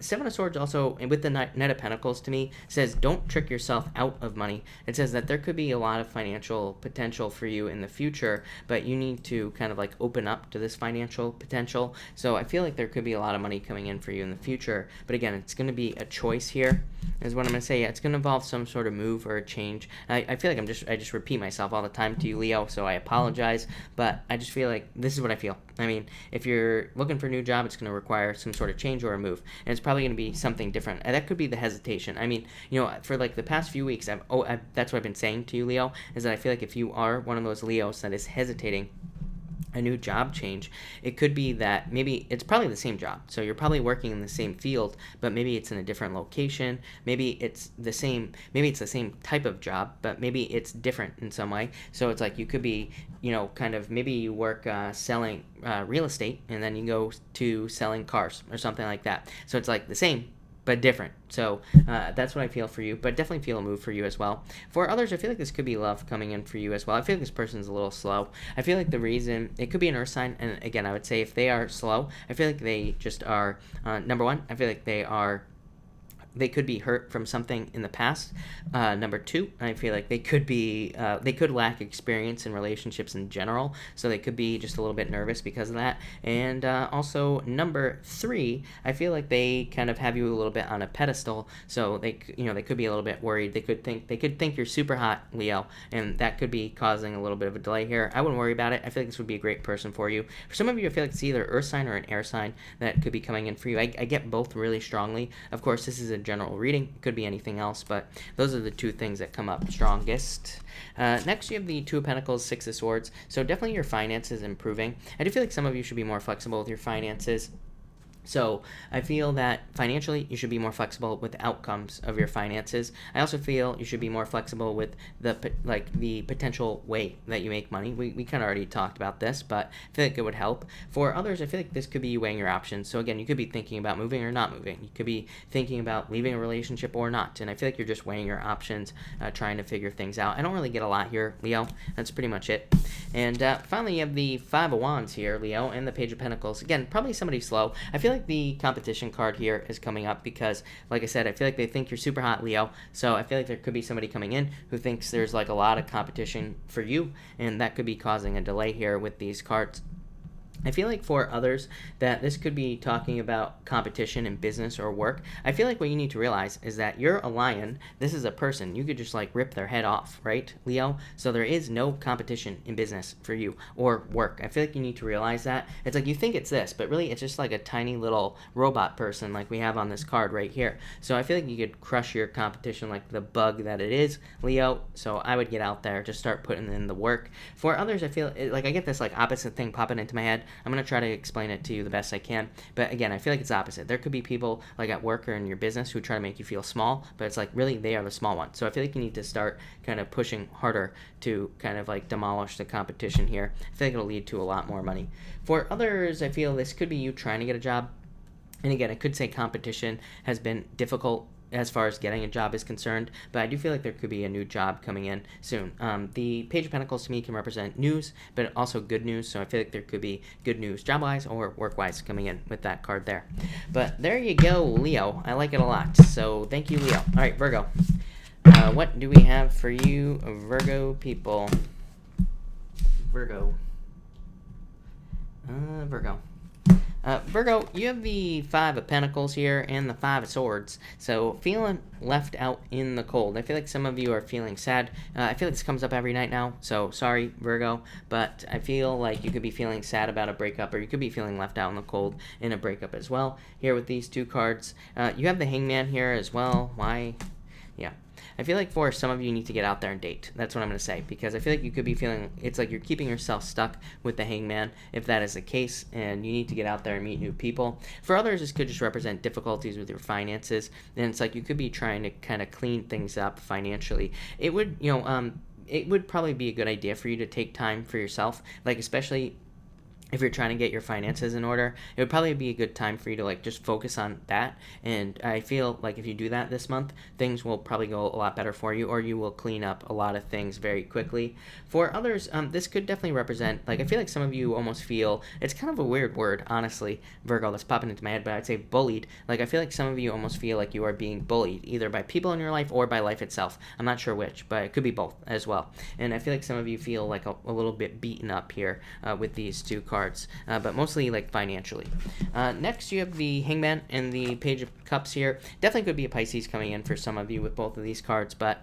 Seven of Swords also, with the Knight of Pentacles to me, says don't trick yourself out of money. It says that there could be a lot of financial potential for you in the future, but you need to kind of like open up to this financial potential. So I feel like there could be a lot of money coming in for you in the future, but again, it's going to be a choice here is what I'm going to say. Yeah, it's going to involve some sort of move or a change. I feel like I just repeat myself all the time to you, Leo, so I apologize, but I just feel like this is what I feel. I mean, if you're looking for a new job, it's going to require some sort of change or a move, and it's probably going to be something different. And that could be the hesitation. I mean, for like the past few weeks, that's what I've been saying to you, Leo, is that I feel like if you are one of those Leos that is hesitating a new job change, it could be that maybe it's probably the same job. So you're probably working in the same field, but maybe it's in a different location. Maybe it's the same type of job, but maybe it's different in some way. So it's like you could be, kind of maybe you work selling real estate and then you go to selling cars or something like that. So it's like the same, but different. So that's what I feel for you, but definitely feel a move for you as well. For others, I feel like this could be love coming in for you as well. I feel like this person's a little slow. I feel like the reason, it could be an earth sign, and again, I would say if they are slow, I feel like they just are, number one, I feel like they could be hurt from something in the past. Number two, I feel like they could lack experience in relationships in general, so they could be just a little bit nervous because of that. And also number three, I feel like they kind of have you a little bit on a pedestal, so they could be a little bit worried. They could think you're super hot, Leo, and that could be causing a little bit of a delay here. I wouldn't worry about it. I feel like this would be a great person for you. For some of you, I feel like it's either earth sign or an air sign that could be coming in for you. I get both really strongly. Of course, this is a general reading. It could be anything else, but those are the two things that come up strongest. Next, you have the Two of Pentacles, Six of Swords. So definitely your finances improving. I do feel like some of you should be more flexible with your finances. So I feel that financially you should be more flexible with the outcomes of your finances. I also feel you should be more flexible with the potential way that you make money. We kind of already talked about this, but I feel like it would help. For others, I feel like this could be you weighing your options. So again, you could be thinking about moving or not moving. You could be thinking about leaving a relationship or not. And I feel like you're just weighing your options, trying to figure things out. I don't really get a lot here, Leo. That's pretty much it. And finally, you have the Five of Wands here, Leo, and the Page of Pentacles. Again, probably somebody slow. I feel like the competition card here is coming up because, like I said, I feel like they think you're super hot, Leo. So I feel like there could be somebody coming in who thinks there's like a lot of competition for you, and that could be causing a delay here with these cards. I feel like for others that this could be talking about competition in business or work. I feel like what you need to realize is that you're a lion. This is a person. You could just like rip their head off, right, Leo? So there is no competition in business for you or work. I feel like you need to realize that. It's like you think it's this, but really it's just like a tiny little robot person like we have on this card right here. So I feel like you could crush your competition like the bug that it is, Leo. So I would get out there, just start putting in the work. For others, I feel like I get this like opposite thing popping into my head. I'm going to try to explain it to you the best I can. But again, I feel like it's opposite. There could be people like at work or in your business who try to make you feel small, but it's like really they are the small one. So I feel like you need to start kind of pushing harder to kind of like demolish the competition here. I feel like it'll lead to a lot more money. For others, I feel this could be you trying to get a job. And again, I could say competition has been difficult as far as getting a job is concerned, but I do feel like there could be a new job coming in soon. The Page of Pentacles to me can represent news, but also good news, so I feel like there could be good news job-wise or work-wise coming in with that card there. But there you go, Leo. I like it a lot, so thank you, Leo. All right, Virgo. What do we have for you, Virgo people? Virgo. Virgo, you have the Five of Pentacles here and the Five of Swords, so feeling left out in the cold. I feel like some of you are feeling sad. I feel like this comes up every night now, so sorry, Virgo, but I feel like you could be feeling sad about a breakup, or you could be feeling left out in the cold in a breakup as well. Here with these two cards, you have the Hangman here as well. Why? Yeah. I feel like for some of you need to get out there and date. That's what I'm going to say, because I feel like you could be feeling, it's like you're keeping yourself stuck with the Hangman, if that is the case, and you need to get out there and meet new people. For others, this could just represent difficulties with your finances, and it's like you could be trying to kind of clean things up financially. It would, it would probably be a good idea for you to take time for yourself, like especially if you're trying to get your finances in order. It would probably be a good time for you to like just focus on that, and I feel like if you do that this month, things will probably go a lot better for you, or you will clean up a lot of things very quickly. For others, this could definitely represent, like I feel like some of you almost feel, it's kind of a weird word, honestly, Virgo, that's popping into my head, but I'd say bullied. Like I feel like some of you almost feel like you are being bullied, either by people in your life or by life itself. I'm not sure which, but it could be both as well. And I feel like some of you feel like a little bit beaten up here with these two cards. But mostly like financially. Next, you have the Hangman and the Page of Cups here. Definitely could be a Pisces coming in for some of you with both of these cards, but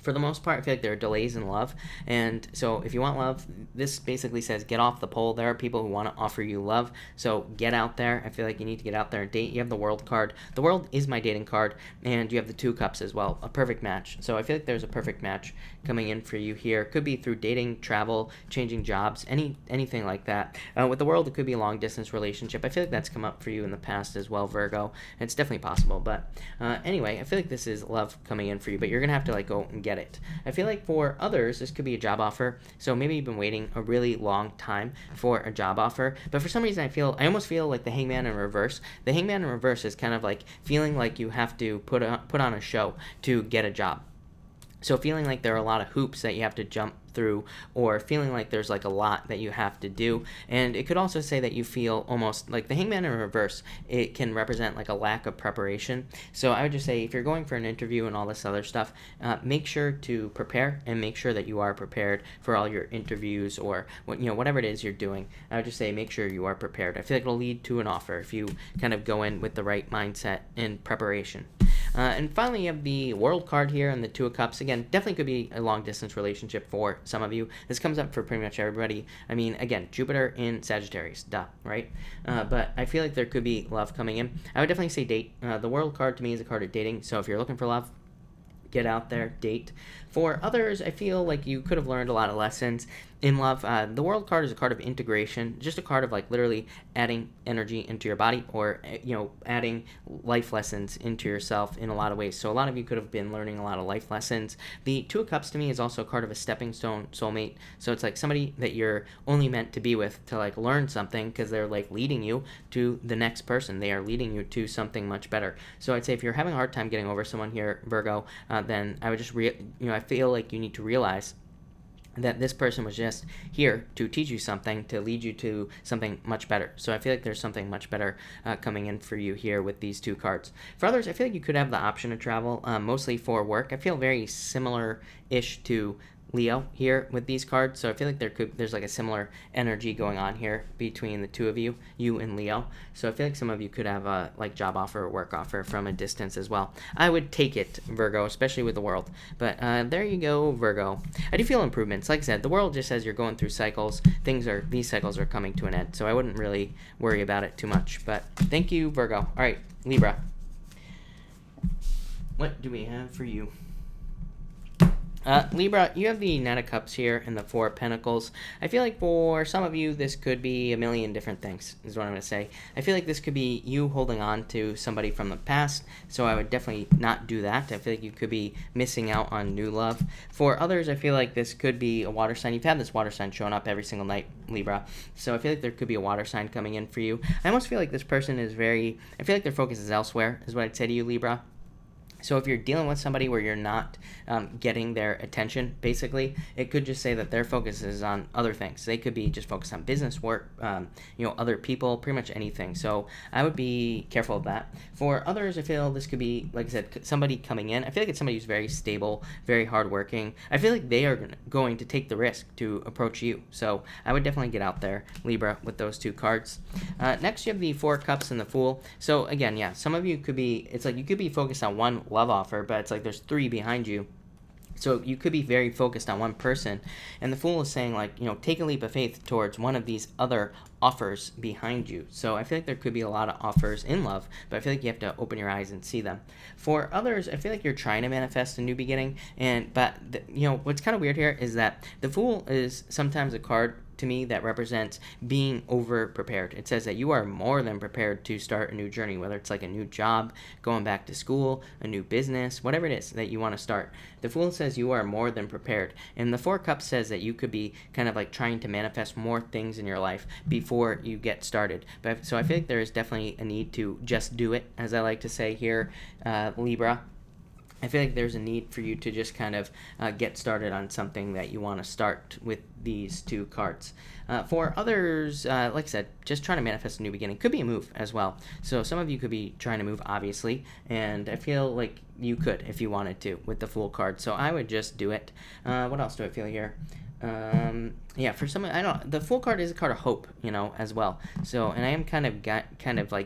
for the most part, I feel like there are delays in love. And so if you want love, this basically says get off the pole. There are people who want to offer you love. So get out there. I feel like you need to get out there and date. You have the World card. The World is my dating card. And you have the Two Cups as well. A perfect match. So I feel like there's a perfect match coming in for you here. Could be through dating, travel, changing jobs, anything like that. With the World, it could be a long distance relationship. I feel like that's come up for you in the past as well, Virgo. It's definitely possible. But anyway, I feel like this is love coming in for you. But you're going to have to like go and get it. I feel like for others, this could be a job offer. So maybe you've been waiting a really long time for a job offer, but for some reason I almost feel like the Hangman in reverse. The Hangman in reverse is kind of like feeling like you have to put on a show to get a job. So feeling like there are a lot of hoops that you have to jump through, or feeling like there's like a lot that you have to do. And it could also say that you feel almost like the Hangman in reverse, it can represent like a lack of preparation. So I would just say if you're going for an interview and all this other stuff, make sure to prepare and make sure that you are prepared for all your interviews or whatever it is you're doing. I would just say make sure you are prepared. I feel like it'll lead to an offer if you kind of go in with the right mindset and preparation. And finally, you have the World card here and the Two of Cups. Again, definitely could be a long-distance relationship for some of you. This comes up for pretty much everybody. I mean, again, Jupiter in Sagittarius, duh, right? But I feel like there could be love coming in. I would definitely say date. The World card to me is a card of dating, so if you're looking for love, get out there, date. For others, I feel like you could have learned a lot of lessons in love. The World card is a card of integration, just a card of like literally adding energy into your body, or adding life lessons into yourself in a lot of ways. So a lot of you could have been learning a lot of life lessons. The Two of Cups to me is also a card of a stepping stone soulmate. So it's like somebody that you're only meant to be with to like learn something, because they're like leading you to the next person. They are leading you to something much better. So I'd say if you're having a hard time getting over someone here, Virgo, then I would just I feel like you need to realize that this person was just here to teach you something, to lead you to something much better. So I feel like there's something much better coming in for you here with these two cards. For others, I feel like you could have the option to travel, mostly for work. I feel very similar-ish to Leo here with these cards, so I feel like there's like a similar energy going on here between the two of you and Leo. So I feel like some of you could have a like job offer or work offer from a distance as well. I would take it, Virgo, especially with the world. But there you go, Virgo. I do feel improvements. Like I said, the world just says you're going through cycles. These cycles are coming to an end, so I wouldn't really worry about it too much. But thank you, Virgo. All right, Libra. What do we have for you? Libra, you have the Knight of Cups here and the Four of Pentacles. I feel like for some of you, this could be a million different things, is what I'm going to say. I feel like this could be you holding on to somebody from the past, so I would definitely not do that. I feel like you could be missing out on new love. For others, I feel like this could be a water sign. You've had this water sign showing up every single night, Libra, so I feel like there could be a water sign coming in for you. I almost feel like this person is I feel like their focus is elsewhere, is what I'd say to you, Libra. So if you're dealing with somebody where you're not getting their attention, basically, it could just say that their focus is on other things. They could be just focused on business, work, other people, pretty much anything. So I would be careful of that. For others, I feel this could be, like I said, somebody coming in. I feel like it's somebody who's very stable, very hardworking. I feel like they are going to take the risk to approach you. So I would definitely get out there, Libra, with those two cards. Next, you have the Four of Cups and the Fool. So again, yeah, some of you could be, it's like you could be focused on one love offer, but it's like there's three behind you. So you could be very focused on one person, and the Fool is saying, like, take a leap of faith towards one of these other offers behind you. So I feel like there could be a lot of offers in love, but I feel like you have to open your eyes and see them. For others, I feel like you're trying to manifest a new beginning, but what's kind of weird here is that the Fool is sometimes a card to me that represents being over prepared. It says that you are more than prepared to start a new journey, whether it's like a new job, going back to school, a new business, whatever it is that you want to start. The Fool says you are more than prepared. And the Four of Cups says that you could be kind of like trying to manifest more things in your life before you get started. So I feel like there is definitely a need to just do it, as I like to say here, Libra. I feel like there's a need for you to just kind of get started on something that you want to start with these two cards. For others, like I said, just trying to manifest a new beginning. Could be a move as well. So some of you could be trying to move, obviously, and I feel like you could if you wanted to with the Fool card. So I would just do it. What else do I feel here? For some, the Fool card is a card of hope, as well. So, and I am kind of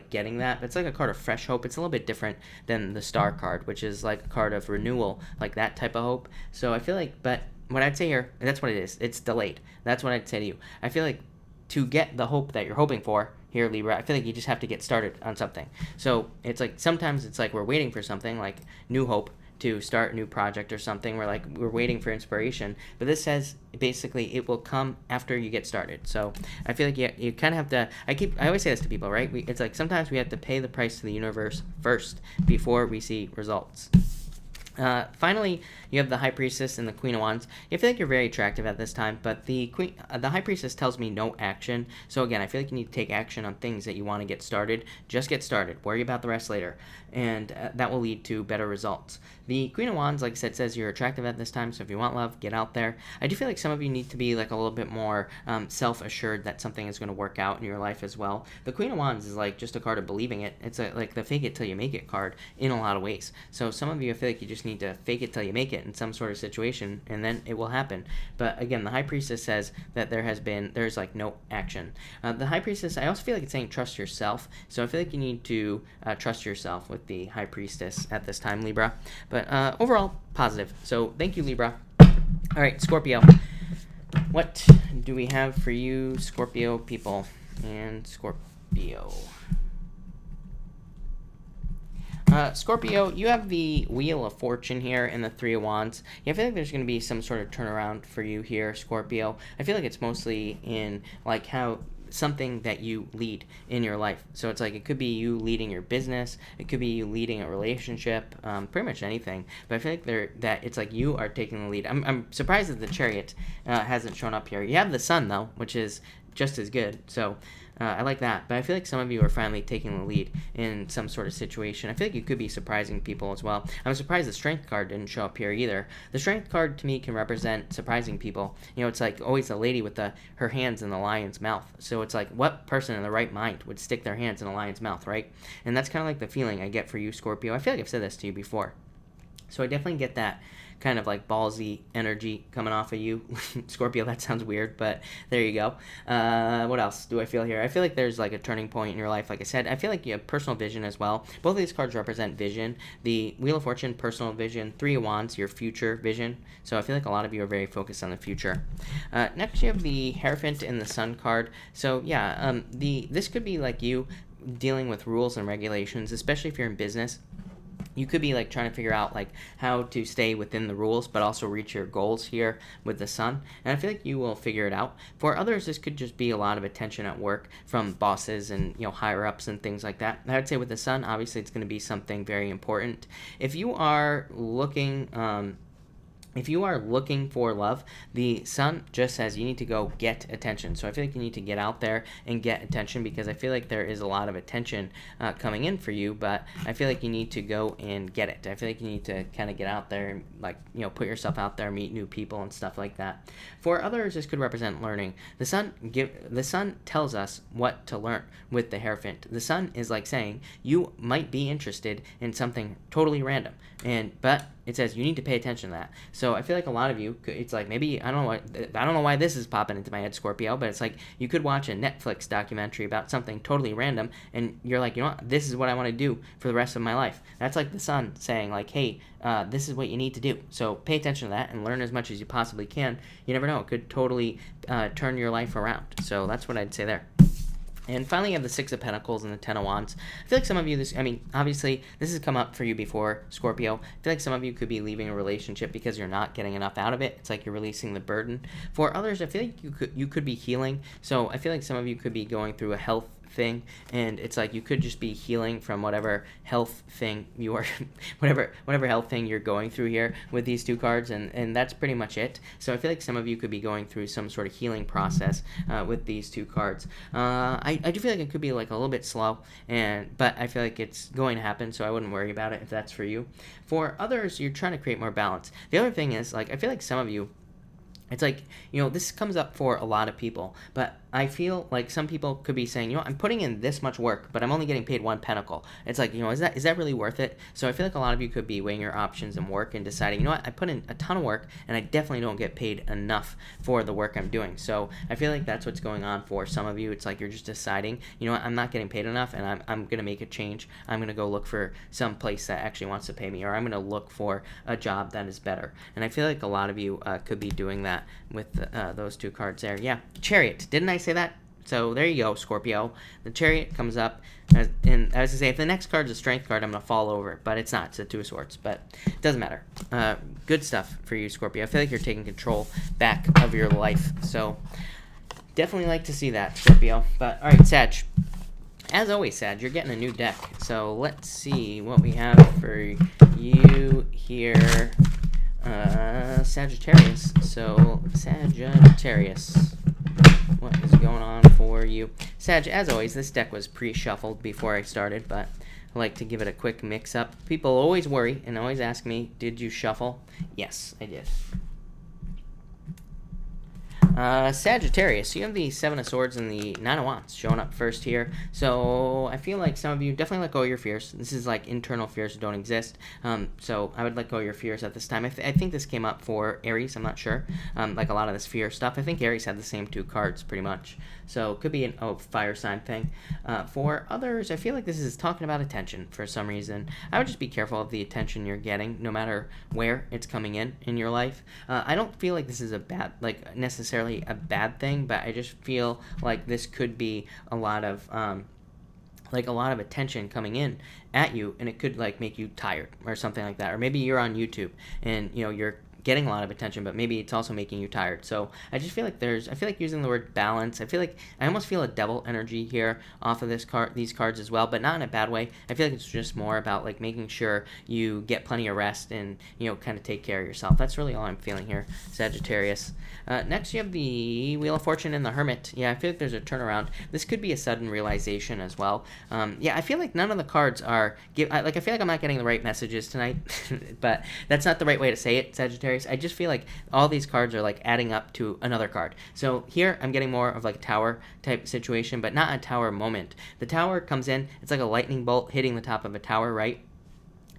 getting that. It's like a card of fresh hope. It's a little bit different than the Star card, which is like a card of renewal, like that type of hope. So I feel like, but what I'd say here, that's what it is. It's delayed. That's what I'd say to you. I feel like to get the hope that you're hoping for here, Libra, I feel like you just have to get started on something. So it's like, sometimes it's like we're waiting for something like new hope to start a new project or something. We're waiting for inspiration, but this says basically it will come after you get started. So I feel like you kind of have to, I always say this to people, right? It's like sometimes we have to pay the price to the universe first before we see results. Finally, you have the High Priestess and the Queen of Wands. I feel like you're very attractive at this time, but the High Priestess tells me no action. So again, I feel like you need to take action on things that you want to get started. Just get started. Worry about the rest later, and that will lead to better results. The Queen of Wands, like I said, says you're attractive at this time, so if you want love, get out there. I do feel like some of you need to be like a little bit more self-assured that something is going to work out in your life as well. The Queen of Wands is like just a card of believing it. It's like the fake it till you make it card in a lot of ways. So some of you, I feel like you just need to fake it till you make it in some sort of situation, and then it will happen. But again, the High Priestess says that there's like no action. The High Priestess, I also feel like it's saying trust yourself. So I feel like you need to trust yourself with the High Priestess at this time, Libra. But overall, positive. So thank you, Libra. All right, Scorpio. What do we have for you, Scorpio people and Scorpio? Scorpio, you have the Wheel of Fortune here and the Three of Wands. Yeah, I feel like there's going to be some sort of turnaround for you here, Scorpio. I feel like it's mostly in like how something that you lead in your life. So it's like it could be you leading your business, it could be you leading a relationship, pretty much anything. But I feel like that it's like you are taking the lead. I'm surprised that the Chariot hasn't shown up here. You have the Sun though, which is just as good. So I like that, but I feel like some of you are finally taking the lead in some sort of situation. I feel like you could be surprising people as well. I'm surprised the Strength card didn't show up here either. The Strength card to me can represent surprising people. You know, it's like always the lady with her hands in the lion's mouth. So it's like, what person in the right mind would stick their hands in a lion's mouth, right? And that's kind of like the feeling I get for you, Scorpio. I feel like I've said this to you before. So I definitely get that kind of like ballsy energy coming off of you. Scorpio, that sounds weird, but there you go. What else do I feel here? I feel like there's like a turning point in your life. Like I said, I feel like you have personal vision as well. Both of these cards represent vision. The Wheel of Fortune, personal vision. Three of Wands, your future vision. So I feel like a lot of you are very focused on the future. Next, you have the Hierophant and the Sun card. So yeah, this could be like you dealing with rules and regulations, especially if you're in business. You could be like trying to figure out like how to stay within the rules but also reach your goals here with the Sun, and I feel like you will figure it out. For others, this could just be a lot of attention at work from bosses and, you know, higher ups and things like that. I would say with the Sun, obviously it's going to be something very important. If you are looking for love, the Sun just says you need to go get attention. So I feel like you need to get out there and get attention, because I feel like there is a lot of attention coming in for you, but I feel like you need to go and get it. I feel like you need to kind of get out there and, like, you know, put yourself out there, meet new people and stuff like that. For others, this could represent learning. The Sun tells us what to learn with the Hierophant. The Sun is like saying you might be interested in something totally random, but it says you need to pay attention to that. So I feel like a lot of you, it's like maybe, I don't know why this is popping into my head, Scorpio, but it's like you could watch a Netflix documentary about something totally random, and you're like, you know what, this is what I want to do for the rest of my life. That's like the Sun saying like, hey, this is what you need to do. So pay attention to that and learn as much as you possibly can. You never know, it could totally turn your life around. So that's what I'd say there. And finally, you have the Six of Pentacles and the Ten of Wands. I feel like some of you, obviously, this has come up for you before, Scorpio. I feel like some of you could be leaving a relationship because you're not getting enough out of it. It's like you're releasing the burden. For others, I feel like you could be healing. So I feel like some of you could be going through a health thing, and it's like you could just be healing from whatever health thing you are whatever health thing you're going through here with these two cards, and that's pretty much it. So I feel like some of you could be going through some sort of healing process with these two cards. I do feel like it could be like a little bit slow, but I feel like it's going to happen, so I wouldn't worry about it if that's for you. For others, you're trying to create more balance. The other thing is, like, I feel like some of you, it's like, you know, this comes up for a lot of people, but I feel like some people could be saying, you know, I'm putting in this much work, but I'm only getting paid one pentacle. It's like, you know, is that really worth it? So I feel like a lot of you could be weighing your options and work and deciding, you know what, I put in a ton of work and I definitely don't get paid enough for the work I'm doing. So I feel like that's what's going on for some of you. It's like you're just deciding, you know what, I'm not getting paid enough, and I'm going to make a change. I'm going to go look for some place that actually wants to pay me, or I'm going to look for a job that is better. And I feel like a lot of you could be doing that with those two cards there. Yeah, Chariot. Didn't I say that? So there you go, Scorpio. The Chariot comes up, and I was going to say, if the next card is a Strength card, I'm going to fall over, but it's not. It's a Two of Swords, but it doesn't matter. Good stuff for you, Scorpio. I feel like you're taking control back of your life, so definitely like to see that, Scorpio. But, all right, Sag. As always, Sag, you're getting a new deck, so let's see what we have for you here. Sagittarius. So, Sagittarius. What is going on for you? Sag, as always, this deck was pre-shuffled before I started, but I like to give it a quick mix-up. People always worry and always ask me, did you shuffle? Yes, I did. Sagittarius, you have the Seven of Swords and the Nine of Wands showing up first here. So I feel like some of you definitely let go of your fears. This is like internal fears that don't exist. So I would let go of your fears at this time. I think this came up for Aries. I'm not sure. Like a lot of this fear stuff. I think Aries had the same two cards pretty much. So it could be a fire sign thing. For others, I feel like this is talking about attention for some reason. I would just be careful of the attention you're getting, no matter where it's coming in your life. I don't feel like this is necessarily a bad thing, but I just feel like this could be a lot of attention coming in at you, and it could like make you tired or something like that. Or maybe you're on YouTube and, you know, you're getting a lot of attention, but maybe it's also making you tired. So I just feel like I feel like using the word balance. I feel like I almost feel a devil energy here off of these cards as well, but not in a bad way. I feel like it's just more about like making sure you get plenty of rest and, kind of take care of yourself. That's really all I'm feeling here, Sagittarius. Next, you have the Wheel of Fortune and the Hermit. Yeah, I feel like there's a turnaround. This could be a sudden realization as well. Yeah, I feel like none of the cards are I feel like I'm not getting the right messages tonight, but that's not the right way to say it, Sagittarius. I just feel like all these cards are like adding up to another card. So here I'm getting more of like a tower type situation, but not a tower moment. The tower comes in, it's like a lightning bolt hitting the top of a tower, right?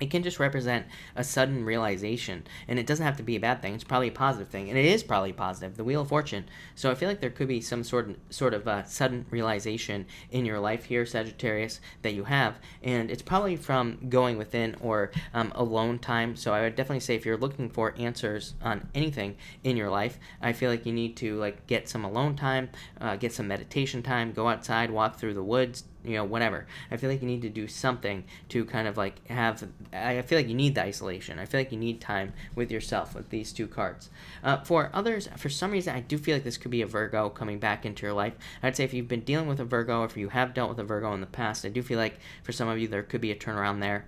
It can just represent a sudden realization, and it doesn't have to be a bad thing. It's probably a positive thing, and it is probably positive, the Wheel of Fortune. So I feel like there could be some sort of sudden realization in your life here, Sagittarius, that you have, and it's probably from going within or alone time. So I would definitely say if you're looking for answers on anything in your life, I feel like you need to like get some alone time, get some meditation time, go outside, walk through the woods, whatever. I feel like you need to do something to kind of like I feel like you need the isolation. I feel like you need time with yourself with these two cards. For others, for some reason, I do feel like this could be a Virgo coming back into your life. I'd say if you've been dealing with a Virgo, if you have dealt with a Virgo in the past, I do feel like for some of you there could be a turnaround there.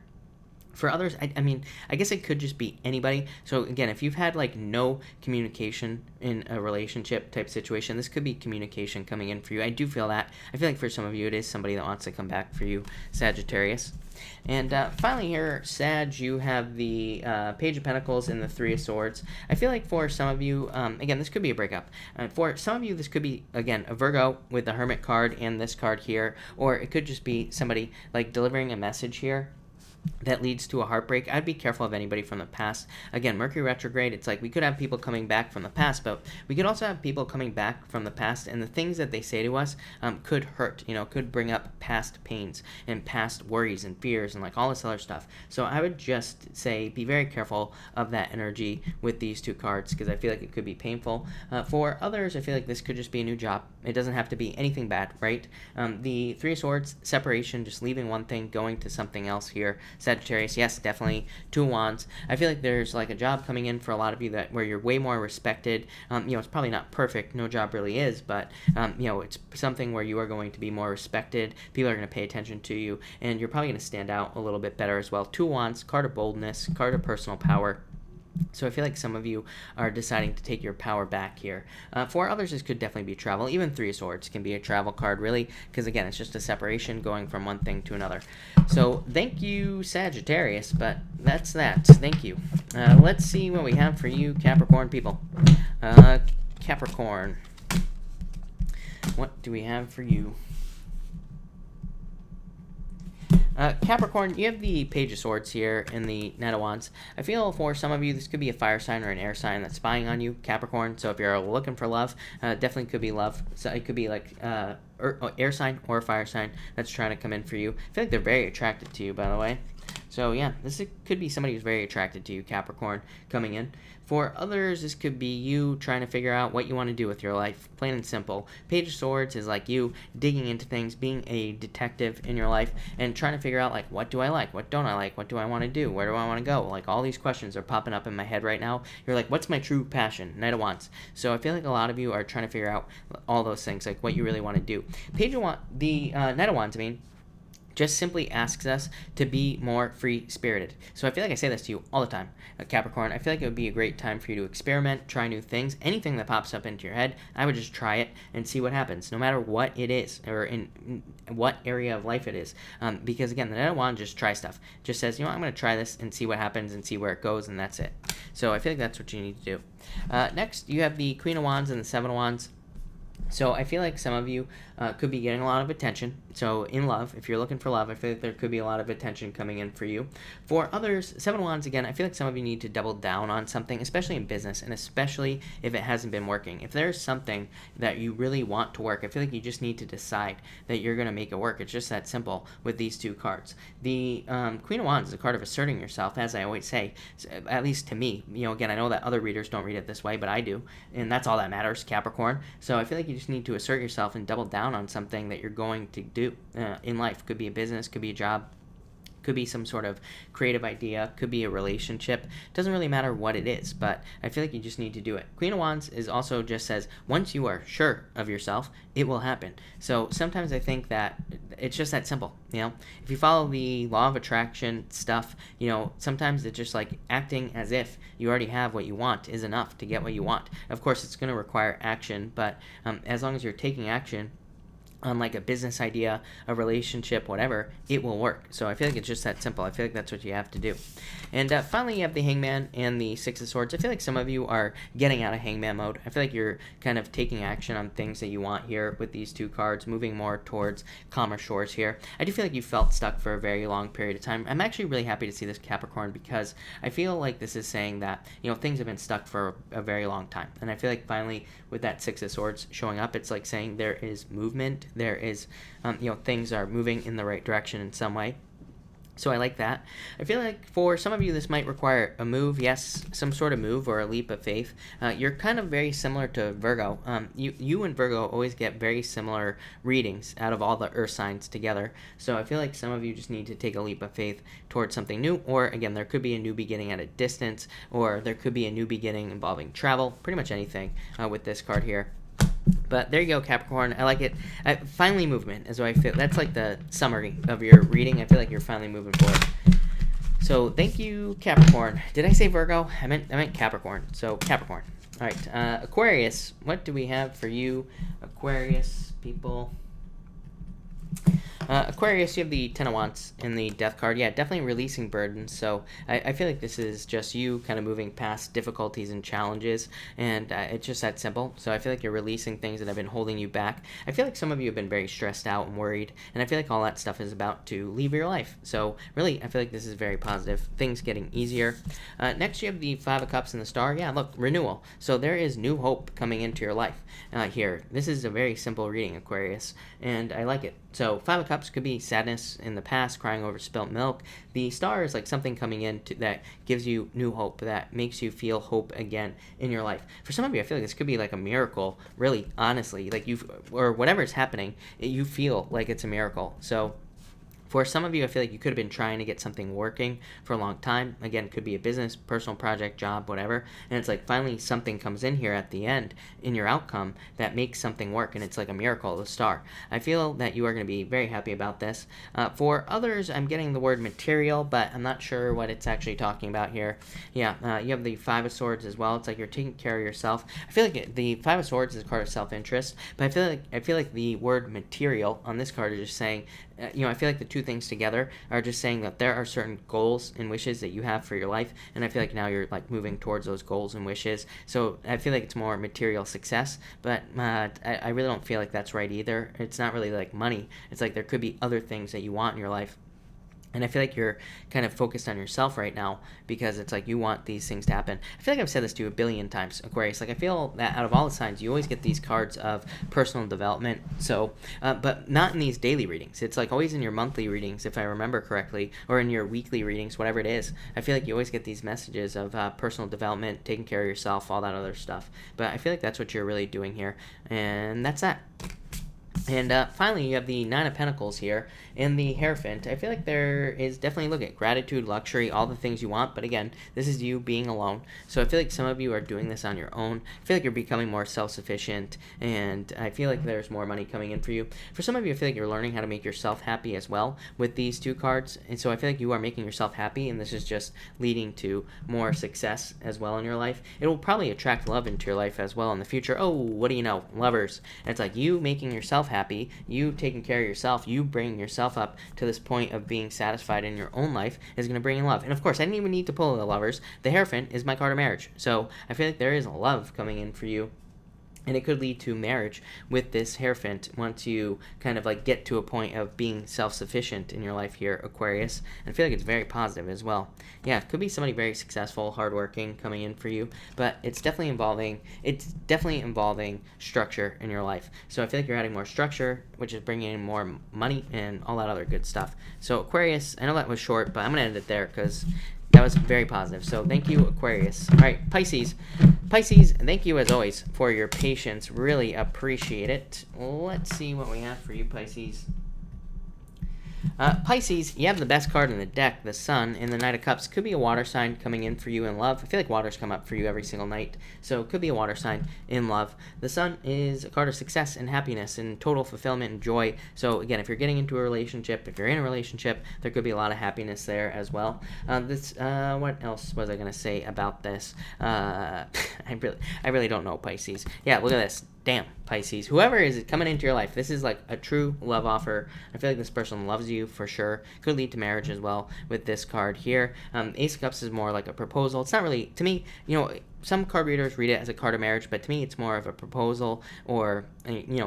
For others, I mean, I guess it could just be anybody. So again, if you've had like no communication in a relationship type situation, this could be communication coming in for you. I do feel that. I feel like for some of you, it is somebody that wants to come back for you, Sagittarius. And finally here, Sag, you have the Page of Pentacles and the Three of Swords. I feel like for some of you, again, this could be a breakup. For some of you, this could be, again, a Virgo with the Hermit card and this card here. Or it could just be somebody like delivering a message here that leads to a heartbreak. I'd be careful of anybody from the past. Again, Mercury retrograde, it's like we could have people coming back from the past, but we could also have people coming back from the past, and the things that they say to us could hurt, could bring up past pains and past worries and fears and like all this other stuff. So I would just say be very careful of that energy with these two cards because I feel like it could be painful. For others, I feel like this could just be a new job. It doesn't have to be anything bad, right? The Three of Swords, separation, just leaving one thing, going to something else here. Sagittarius, yes, definitely. Two of Wands. I feel like there's like a job coming in for a lot of you that where you're way more respected. It's probably not perfect. No job really is, but it's something where you are going to be more respected. People are going to pay attention to you, and you're probably going to stand out a little bit better as well. Two of Wands, card of boldness, card of personal power. So I feel like some of you are deciding to take your power back here. For others, this could definitely be travel. Even Three of Swords can be a travel card, really, because again, it's just a separation going from one thing to another. So thank you, Sagittarius, but that's that. Thank you. Let's see what we have for you, Capricorn people. Capricorn. What do we have for you? Capricorn, you have the Page of Swords here and the Knight of Wands. I feel for some of you, this could be a fire sign or an air sign that's spying on you, Capricorn. So if you're looking for love, definitely could be love. So it could be like air sign or a fire sign that's trying to come in for you. I feel like they're very attracted to you, by the way. So yeah, this could be somebody who's very attracted to you, Capricorn, coming in. For others, this could be you trying to figure out what you want to do with your life, plain and simple. Page of Swords is like you digging into things, being a detective in your life, and trying to figure out, like, what do I like? What don't I like? What do I want to do? Where do I want to go? Like, all these questions are popping up in my head right now. You're like, what's my true passion? Knight of Wands. So I feel like a lot of you are trying to figure out all those things, like what you really want to do. The Knight of Wands, just simply asks us to be more free-spirited. So I feel like I say this to you all the time, Capricorn. I feel like it would be a great time for you to experiment, try new things. Anything that pops up into your head, I would just try it and see what happens, no matter what it is or in what area of life it is. Because again, the Knight of Wands just try stuff. Just says, I'm going to try this and see what happens and see where it goes, and that's it. So I feel like that's what you need to do. Next, you have the Queen of Wands and the Seven of Wands. So I feel like some of you could be getting a lot of attention. So in love, if you're looking for love, I feel like there could be a lot of attention coming in for you. For others, Seven of Wands, again, I feel like some of you need to double down on something, especially in business, and especially if it hasn't been working. If there's something that you really want to work, I feel like you just need to decide that you're going to make it work. It's just that simple with these two cards. The Queen of Wands is a card of asserting yourself, as I always say, at least to me. Again, I know that other readers don't read it this way, but I do, and that's all that matters, Capricorn. So I feel like you just need to assert yourself and double down on something that you're going to do in life. Could be a business, could be a job, Could be some sort of creative idea, could be a relationship. Doesn't really matter what it is, but I feel like you just need to do it. Queen of Wands is also just says, once you are sure of yourself, it will happen. So sometimes I think that it's just that simple, you know? If you follow the law of attraction stuff, you know, sometimes it's just like acting as if you already have what you want is enough to get what you want. Of course, it's going to require action, but as long as you're taking action on like a business idea, a relationship, whatever, it will work. So I feel like it's just that simple. I feel like that's what you have to do. And finally, you have the Hangman and the Six of Swords. I feel like some of you are getting out of Hangman mode. I feel like you're kind of taking action on things that you want here with these two cards, moving more towards calmer shores here. I do feel like you felt stuck for a very long period of time. I'm actually really happy to see this, Capricorn, because I feel like this is saying that, you know, things have been stuck for a very long time. And I feel like finally with that Six of Swords showing up, it's like saying there is movement. There is, you know, things are moving in the right direction in some way. So I like that. I feel like for some of you, this might require a move. Yes, some sort of move or a leap of faith. You're kind of very similar to Virgo. You and Virgo always get very similar readings out of all the earth signs together. So I feel like some of you just need to take a leap of faith towards something new. Or again, there could be a new beginning at a distance, or there could be a new beginning involving travel. Pretty much anything with this card here. But there you go, Capricorn. I like it. Finally movement is what I feel. That's like the summary of your reading. I feel like you're finally moving forward. So thank you, Capricorn. Did I say Virgo? I meant Capricorn. So Capricorn. All right, Aquarius. What do we have for you, Aquarius people? Aquarius, you have the Ten of Wands in the Death card. Yeah, definitely releasing burdens. So I feel like this is just you kind of moving past difficulties and challenges, and it's just that simple. So I feel like you're releasing things that have been holding you back. I feel like some of you have been very stressed out and worried, and I feel like all that stuff is about to leave your life. So really, I feel like this is very positive. Things getting easier. Next, you have the Five of Cups and the Star. Yeah, look, renewal. So there is new hope coming into your life here. This is a very simple reading, Aquarius, and I like it. So Five of Cups could be sadness in the past, crying over spilt milk. The Star is like something coming in that gives you new hope, that makes you feel hope again in your life. For some of you, I feel like this could be like a miracle, really, honestly. Like or whatever's happening, you feel like it's a miracle. So for some of you, I feel like you could have been trying to get something working for a long time. Again, it could be a business, personal project, job, whatever. And it's like finally something comes in here at the end in your outcome that makes something work. And it's like a miracle, the Star. I feel that you are going to be very happy about this. For others, I'm getting the word material, but I'm not sure what it's actually talking about here. Yeah, you have the Five of Swords as well. It's like you're taking care of yourself. I feel like the Five of Swords is a card of self-interest, but I feel like the word material on this card is just saying, you know, I feel like the two things together are just saying that there are certain goals and wishes that you have for your life, and I feel like now you're like moving towards those goals and wishes. So I feel like it's more material success, but I really don't feel like that's right either. It's not really like money. It's like there could be other things that you want in your life. And I feel like you're kind of focused on yourself right now because it's like you want these things to happen. I feel like I've said this to you a billion times, Aquarius. Like I feel that out of all the signs, you always get these cards of personal development. So, but not in these daily readings. It's like always in your monthly readings, if I remember correctly, or in your weekly readings, whatever it is. I feel like you always get these messages of personal development, taking care of yourself, all that other stuff. But I feel like that's what you're really doing here. And that's that. And finally, you have the Nine of Pentacles here and the Hierophant. I feel like there is definitely, look at gratitude, luxury, all the things you want. But again, this is you being alone. So I feel like some of you are doing this on your own. I feel like you're becoming more self-sufficient. And I feel like there's more money coming in for you. For some of you, I feel like you're learning how to make yourself happy as well with these two cards. And so I feel like you are making yourself happy. And this is just leading to more success as well in your life. It will probably attract love into your life as well in the future. Oh, what do you know? Lovers. And it's like you making yourself happy, you taking care of yourself, you bringing yourself up to this point of being satisfied in your own life is going to bring in love. And of course, I didn't even need to pull the Lovers. The Hierophant is my card of marriage. So I feel like there is love coming in for you. And it could lead to marriage with this Hierophant once you kind of like get to a point of being self-sufficient in your life here, Aquarius. And I feel like it's very positive as well. Yeah, it could be somebody very successful, hardworking coming in for you, but it's definitely involving structure in your life. So I feel like you're adding more structure, which is bringing in more money and all that other good stuff. So Aquarius, I know that was short, but I'm going to end it there because that was very positive. So thank you, Aquarius. All right, Pisces. Pisces, thank you as always for your patience. Really appreciate it. Let's see what we have for you, Pisces. Pisces, you have the best card in the deck, the Sun, and the Knight of Cups. Could be a water sign coming in for you in love. I feel like water's come up for you every single night, so it could be a water sign in love. The Sun is a card of success and happiness and total fulfillment and joy. So again, if you're getting into a relationship, if you're in a relationship, there could be a lot of happiness there as well. What else was I going to say about this? I really don't know, Pisces. Yeah, look at this. Damn, Pisces. Whoever is coming into your life, this is like a true love offer. I feel like this person loves you for sure. Could lead to marriage as well with this card here. Ace of Cups is more like a proposal. It's not really, to me, some card readers read it as a card of marriage, but to me it's more of a proposal or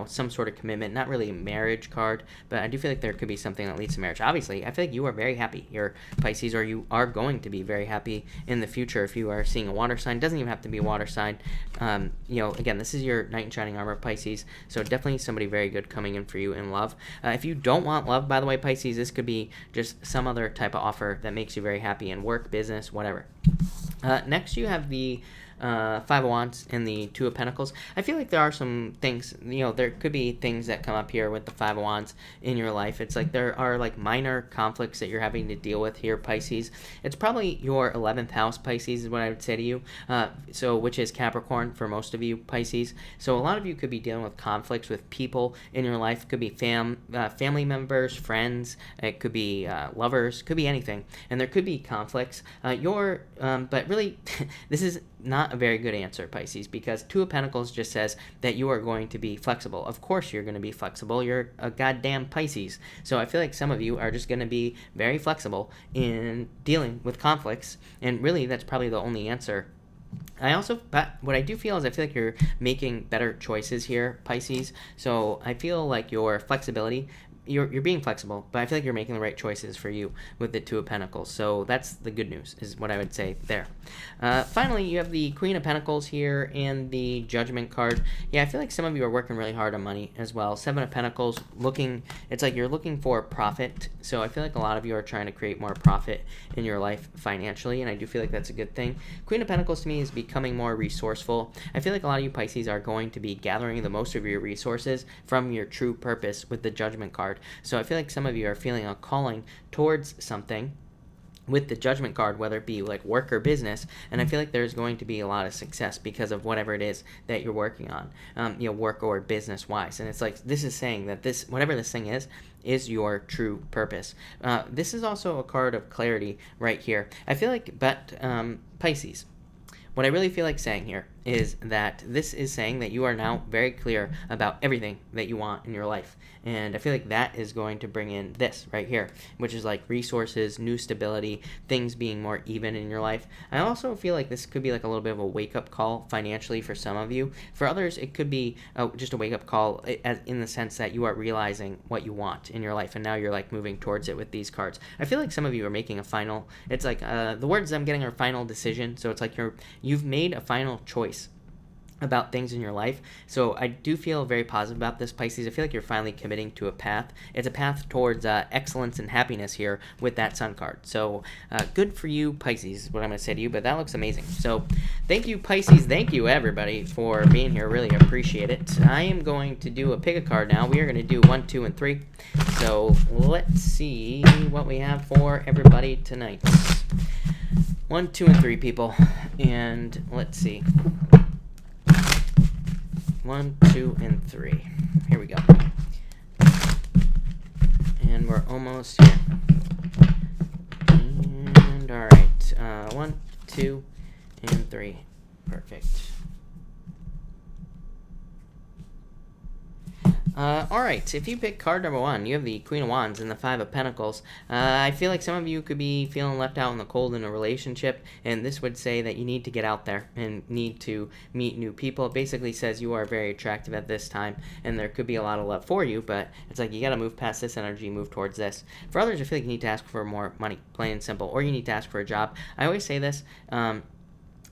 some sort of commitment, not really a marriage card, but I do feel like there could be something that leads to marriage. Obviously, I feel like you are very happy here, Pisces, or you are going to be very happy in the future if you are seeing a water sign. It doesn't even have to be a water sign. Again, this is your knight in shining armor, Pisces, so definitely somebody very good coming in for you in love. If you don't want love, by the way, Pisces, this could be just some other type of offer that makes you very happy in work, business, whatever. Next, you have the Five of Wands and the Two of Pentacles. I feel like there are some things, there could be things that come up here with the Five of Wands in your life. It's like there are like minor conflicts that you're having to deal with here, Pisces. It's probably your 11th house, Pisces, is what I would say to you. Which is Capricorn for most of you, Pisces. So a lot of you could be dealing with conflicts with people in your life. Could be family members, friends. It could be lovers. Could be anything. And there could be conflicts. But really, this is not a very good answer, Pisces, because Two of Pentacles just says that you are going to be flexible. Of course you're going to be flexible. You're a goddamn Pisces. So I feel like some of you are just going to be very flexible in dealing with conflicts, and really that's probably the only answer. But what I do feel is I feel like you're making better choices here, Pisces. So I feel like your flexibility, you're being flexible, but I feel like you're making the right choices for you with the Two of Pentacles. So that's the good news, is what I would say there. Finally, you have the Queen of Pentacles here and the Judgment card. Yeah, I feel like some of you are working really hard on money as well. Seven of Pentacles, it's like you're looking for profit. So I feel like a lot of you are trying to create more profit in your life financially, and I do feel like that's a good thing. Queen of Pentacles to me is becoming more resourceful. I feel like a lot of you Pisces are going to be gathering the most of your resources from your true purpose with the Judgment card. So I feel like some of you are feeling a calling towards something with the Judgment card, whether it be like work or business, and I feel like there's going to be a lot of success because of whatever it is that you're working on, work or business wise. And it's like, this is saying that whatever this thing is your true purpose. This is also a card of clarity right here. I feel like, Pisces, what I really feel like saying here is that this is saying that you are now very clear about everything that you want in your life. And I feel like that is going to bring in this right here, which is like resources, new stability, things being more even in your life. I also feel like this could be like a little bit of a wake-up call financially for some of you. For others, it could be just a wake-up call in the sense that you are realizing what you want in your life, and now you're like moving towards it with these cards. I feel like some of you are making a final, it's like the words I'm getting are final decision. So it's like you've made a final choice about things in your life. So I do feel very positive about this, Pisces. I feel like you're finally committing to a path. It's a path towards excellence and happiness here with that Sun card. So good for you, Pisces, is what I'm going to say to you, but that looks amazing. So thank you, Pisces. Thank you, everybody, for being here. Really appreciate it. I am going to do a pick a card now. We are going to do 1, 2, and 3. So let's see what we have for everybody tonight. 1, 2, and 3, people. And let's see. 1, 2, and 3. Here we go. And we're almost here. And all right. 1, 2, and 3. Perfect. All right, if you pick card number 1, you have the Queen of Wands and the Five of Pentacles. I feel like some of you could be feeling left out in the cold in a relationship, and this would say that you need to get out there and need to meet new people. It basically says you are very attractive at this time, and there could be a lot of love for you, but it's like you got to move past this energy, move towards this. For others, I feel like you need to ask for more money, plain and simple, or you need to ask for a job. I always say this,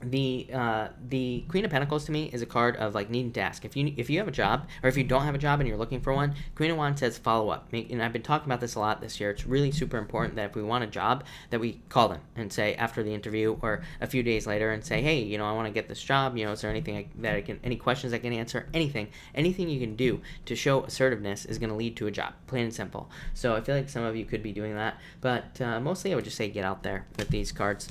the Queen of Pentacles to me is a card of like needing to ask. If you have a job, or if you don't have a job and you're looking for one, Queen of Wands says follow up. And I've been talking about this a lot this year. It's really super important that if we want a job, that we call them and say after the interview or a few days later and say, hey, you know, I want to get this job. You know, is there anything that I can, any questions I can answer? Anything you can do to show assertiveness is going to lead to a job, plain and simple. So I feel like some of you could be doing that, but mostly I would just say get out there with these cards.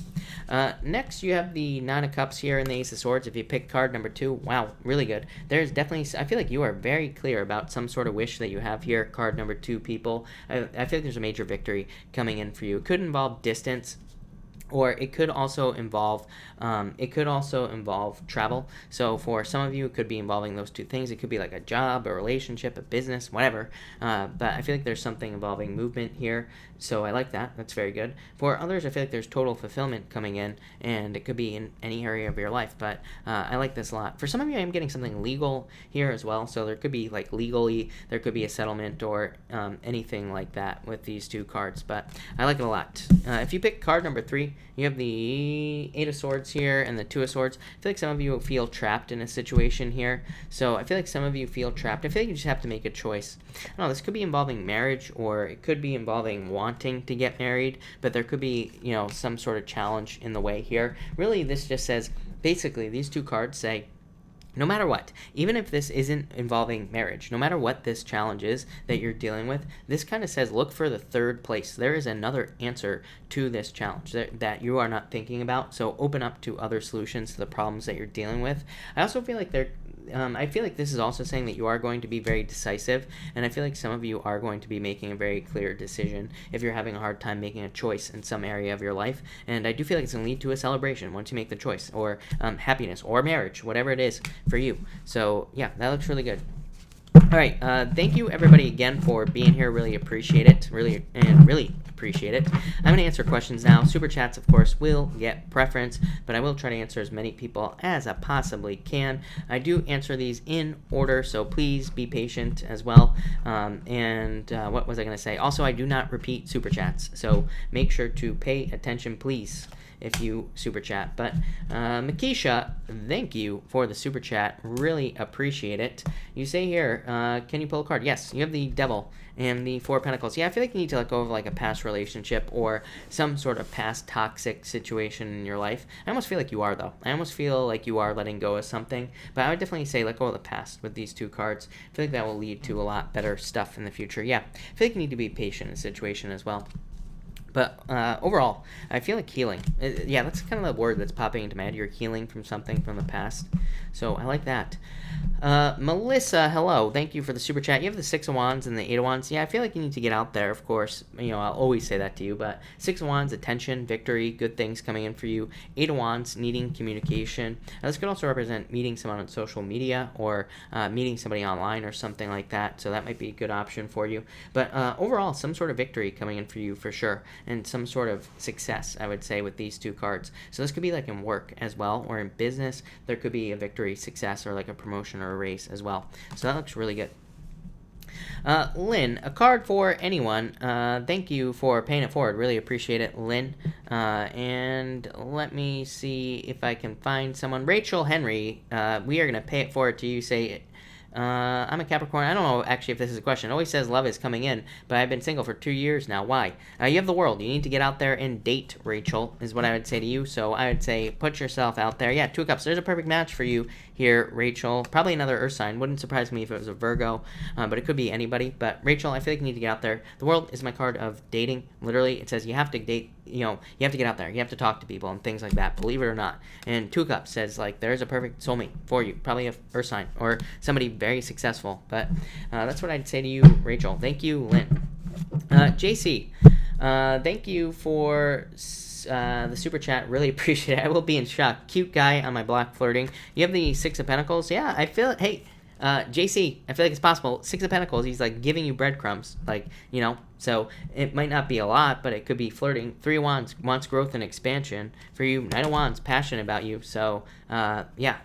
Next, you have the Nine of Cups here and the Ace of Swords. If you pick card number 2, wow, really good. There's definitely, I feel like you are very clear about some sort of wish that you have here, card number 2, people. I feel like there's a major victory coming in for you. It could involve distance, or it could also involve travel. So for some of you, it could be involving those two things. It could be like a job, a relationship, a business, whatever. But I feel like there's something involving movement here. So I like that. That's very good. For others, I feel like there's total fulfillment coming in, and it could be in any area of your life. But I like this a lot. For some of you, I am getting something legal here as well. So there could be like legally, there could be a settlement or anything like that with these two cards. But I like it a lot. If you pick card number 3, you have the Eight of Swords here and the Two of Swords. I feel like some of you feel trapped in a situation here. So I feel like some of you feel trapped. I feel like you just have to make a choice. I don't know, this could be involving marriage, or it could be involving wanting to get married, but there could be, you know, some sort of challenge in the way here. Really, this just says, basically, these two cards say, no matter what, even if this isn't involving marriage, no matter what this challenge is that you're dealing with, this kind of says look for the third place. There is another answer to this challenge that you are not thinking about, so open up to other solutions to the problems that you're dealing with. I also feel like I feel like this is also saying that you are going to be very decisive, and I feel like some of you are going to be making a very clear decision if you're having a hard time making a choice in some area of your life, and I do feel like it's going to lead to a celebration once you make the choice, or happiness, or marriage, whatever it is for you. So yeah, that looks really good. All right, thank you everybody again for being here. Really appreciate it. Really appreciate it. I'm going to answer questions now. Super chats, of course, will get preference, but I will try to answer as many people as I possibly can. I do answer these in order, so please be patient as well. What was I going to say? Also, I do not repeat super chats, so make sure to pay attention, please, if you super chat. But Makisha, thank you for the super chat. Really appreciate it. You say here, can you pull a card? Yes, you have the Devil and the Four of Pentacles. Yeah, I feel like you need to let go of like a past relationship or some sort of past toxic situation in your life. I almost feel like you are, though. I almost feel like you are letting go of something. But I would definitely say let go of the past with these two cards. I feel like that will lead to a lot better stuff in the future. Yeah, I feel like you need to be patient in a situation as well. But overall, I feel like healing. Yeah, that's kind of the word that's popping into my head. You're healing from something from the past. So I like that. Melissa, hello. Thank you for the super chat. You have the Six of Wands and the Eight of Wands. Yeah, I feel like you need to get out there, of course. You know, I'll always say that to you. But Six of Wands, attention, victory, good things coming in for you. Eight of Wands, needing communication. Now, this could also represent meeting someone on social media or meeting somebody online or something like that. So that might be a good option for you. But overall, some sort of victory coming in for you for sure. And some sort of success, I would say, with these two cards. So this could be like in work as well, or in business. There could be a victory, success, or like a promotion or a raise as well. So that looks really good. Lynn, a card for anyone. Thank you for paying it forward. Really appreciate it, Lynn. And let me see if I can find someone. Rachel Henry, we are going to pay it forward to you. Say, I'm a Capricorn. I don't know actually if this is a question. It always says love is coming in, but I've been single for 2 years now. Why? You have the world. You need to get out there and date, Rachel, is what I would say to you. So I would say put yourself out there. Yeah, Two of Cups. There's a perfect match for you here, Rachel. Probably another Earth sign. Wouldn't surprise me if it was a Virgo, but it could be anybody. But Rachel, I feel like you need to get out there. The world is my card of dating. Literally, it says you have to date. You know, you have to get out there. You have to talk to people and things like that, believe it or not. And Two of Cups says, like, there's a perfect soulmate for you. Probably a Earth sign or somebody very successful. But that's what I'd say to you, Rachel. Thank you, Lynn. JC, thank you for the super chat. Really appreciate it. I will be in shock. Cute guy on my block flirting. You have the Six of Pentacles. Yeah, I feel it. Hey, JC, I feel like it's possible. Six of Pentacles, he's like giving you breadcrumbs, like, you know, so it might not be a lot, but it could be flirting. Three of Wands wants growth and expansion for you. Nine of Wands, passionate about you. So, yeah,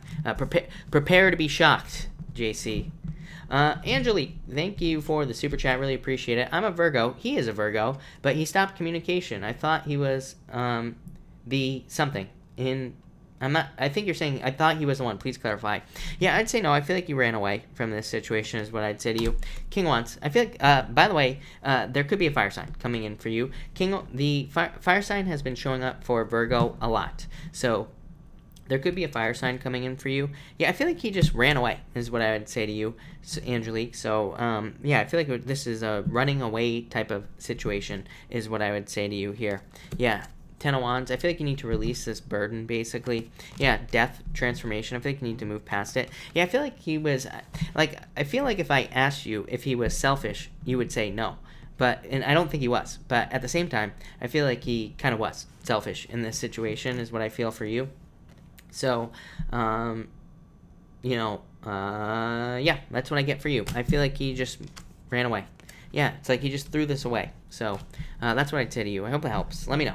prepare to be shocked, JC. Angelique, thank you for the super chat. Really appreciate it. I'm a Virgo. He is a Virgo, but he stopped communication. I thought he was the something in I think you're saying, I thought he was the one. Please clarify. Yeah, I'd say no. I feel like you ran away from this situation is what I'd say to you. King Wands. I feel like, by the way, there could be a fire sign coming in for you. The fire sign has been showing up for Virgo a lot. So there could be a fire sign coming in for you. Yeah, I feel like he just ran away is what I would say to you, Angelique. So, yeah, I feel like this is a running away type of situation is what I would say to you here. Yeah. Ten of Wands, I feel like you need to release this burden, basically. Yeah, death, transformation, I feel like you need to move past it. Yeah, I feel like he was, like, I feel like if I asked you if he was selfish, you would say no. And I don't think he was. But at the same time, I feel like he kind of was selfish in this situation, is what I feel for you. So, yeah, that's what I get for you. I feel like he just ran away. Yeah, it's like he just threw this away. So, that's what I'd say to you. I hope it helps. Let me know.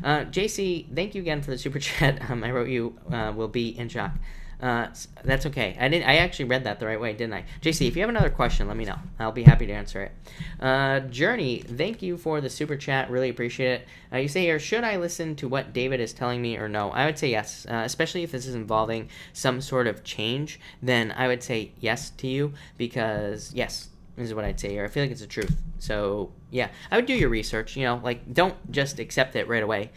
JC, thank you again for the super chat. I wrote you will be in shock. That's okay. I actually read that the right way, didn't I? JC, if you have another question, let me know. I'll be happy to answer it. Journey, thank you for the super chat. Really appreciate it. You say here, should I listen to what David is telling me or no? I would say yes, especially if this is involving some sort of change. Then I would say yes to you because yes is what I'd say here. I feel like it's the truth. So yeah, I would do your research. Like don't just accept it right away.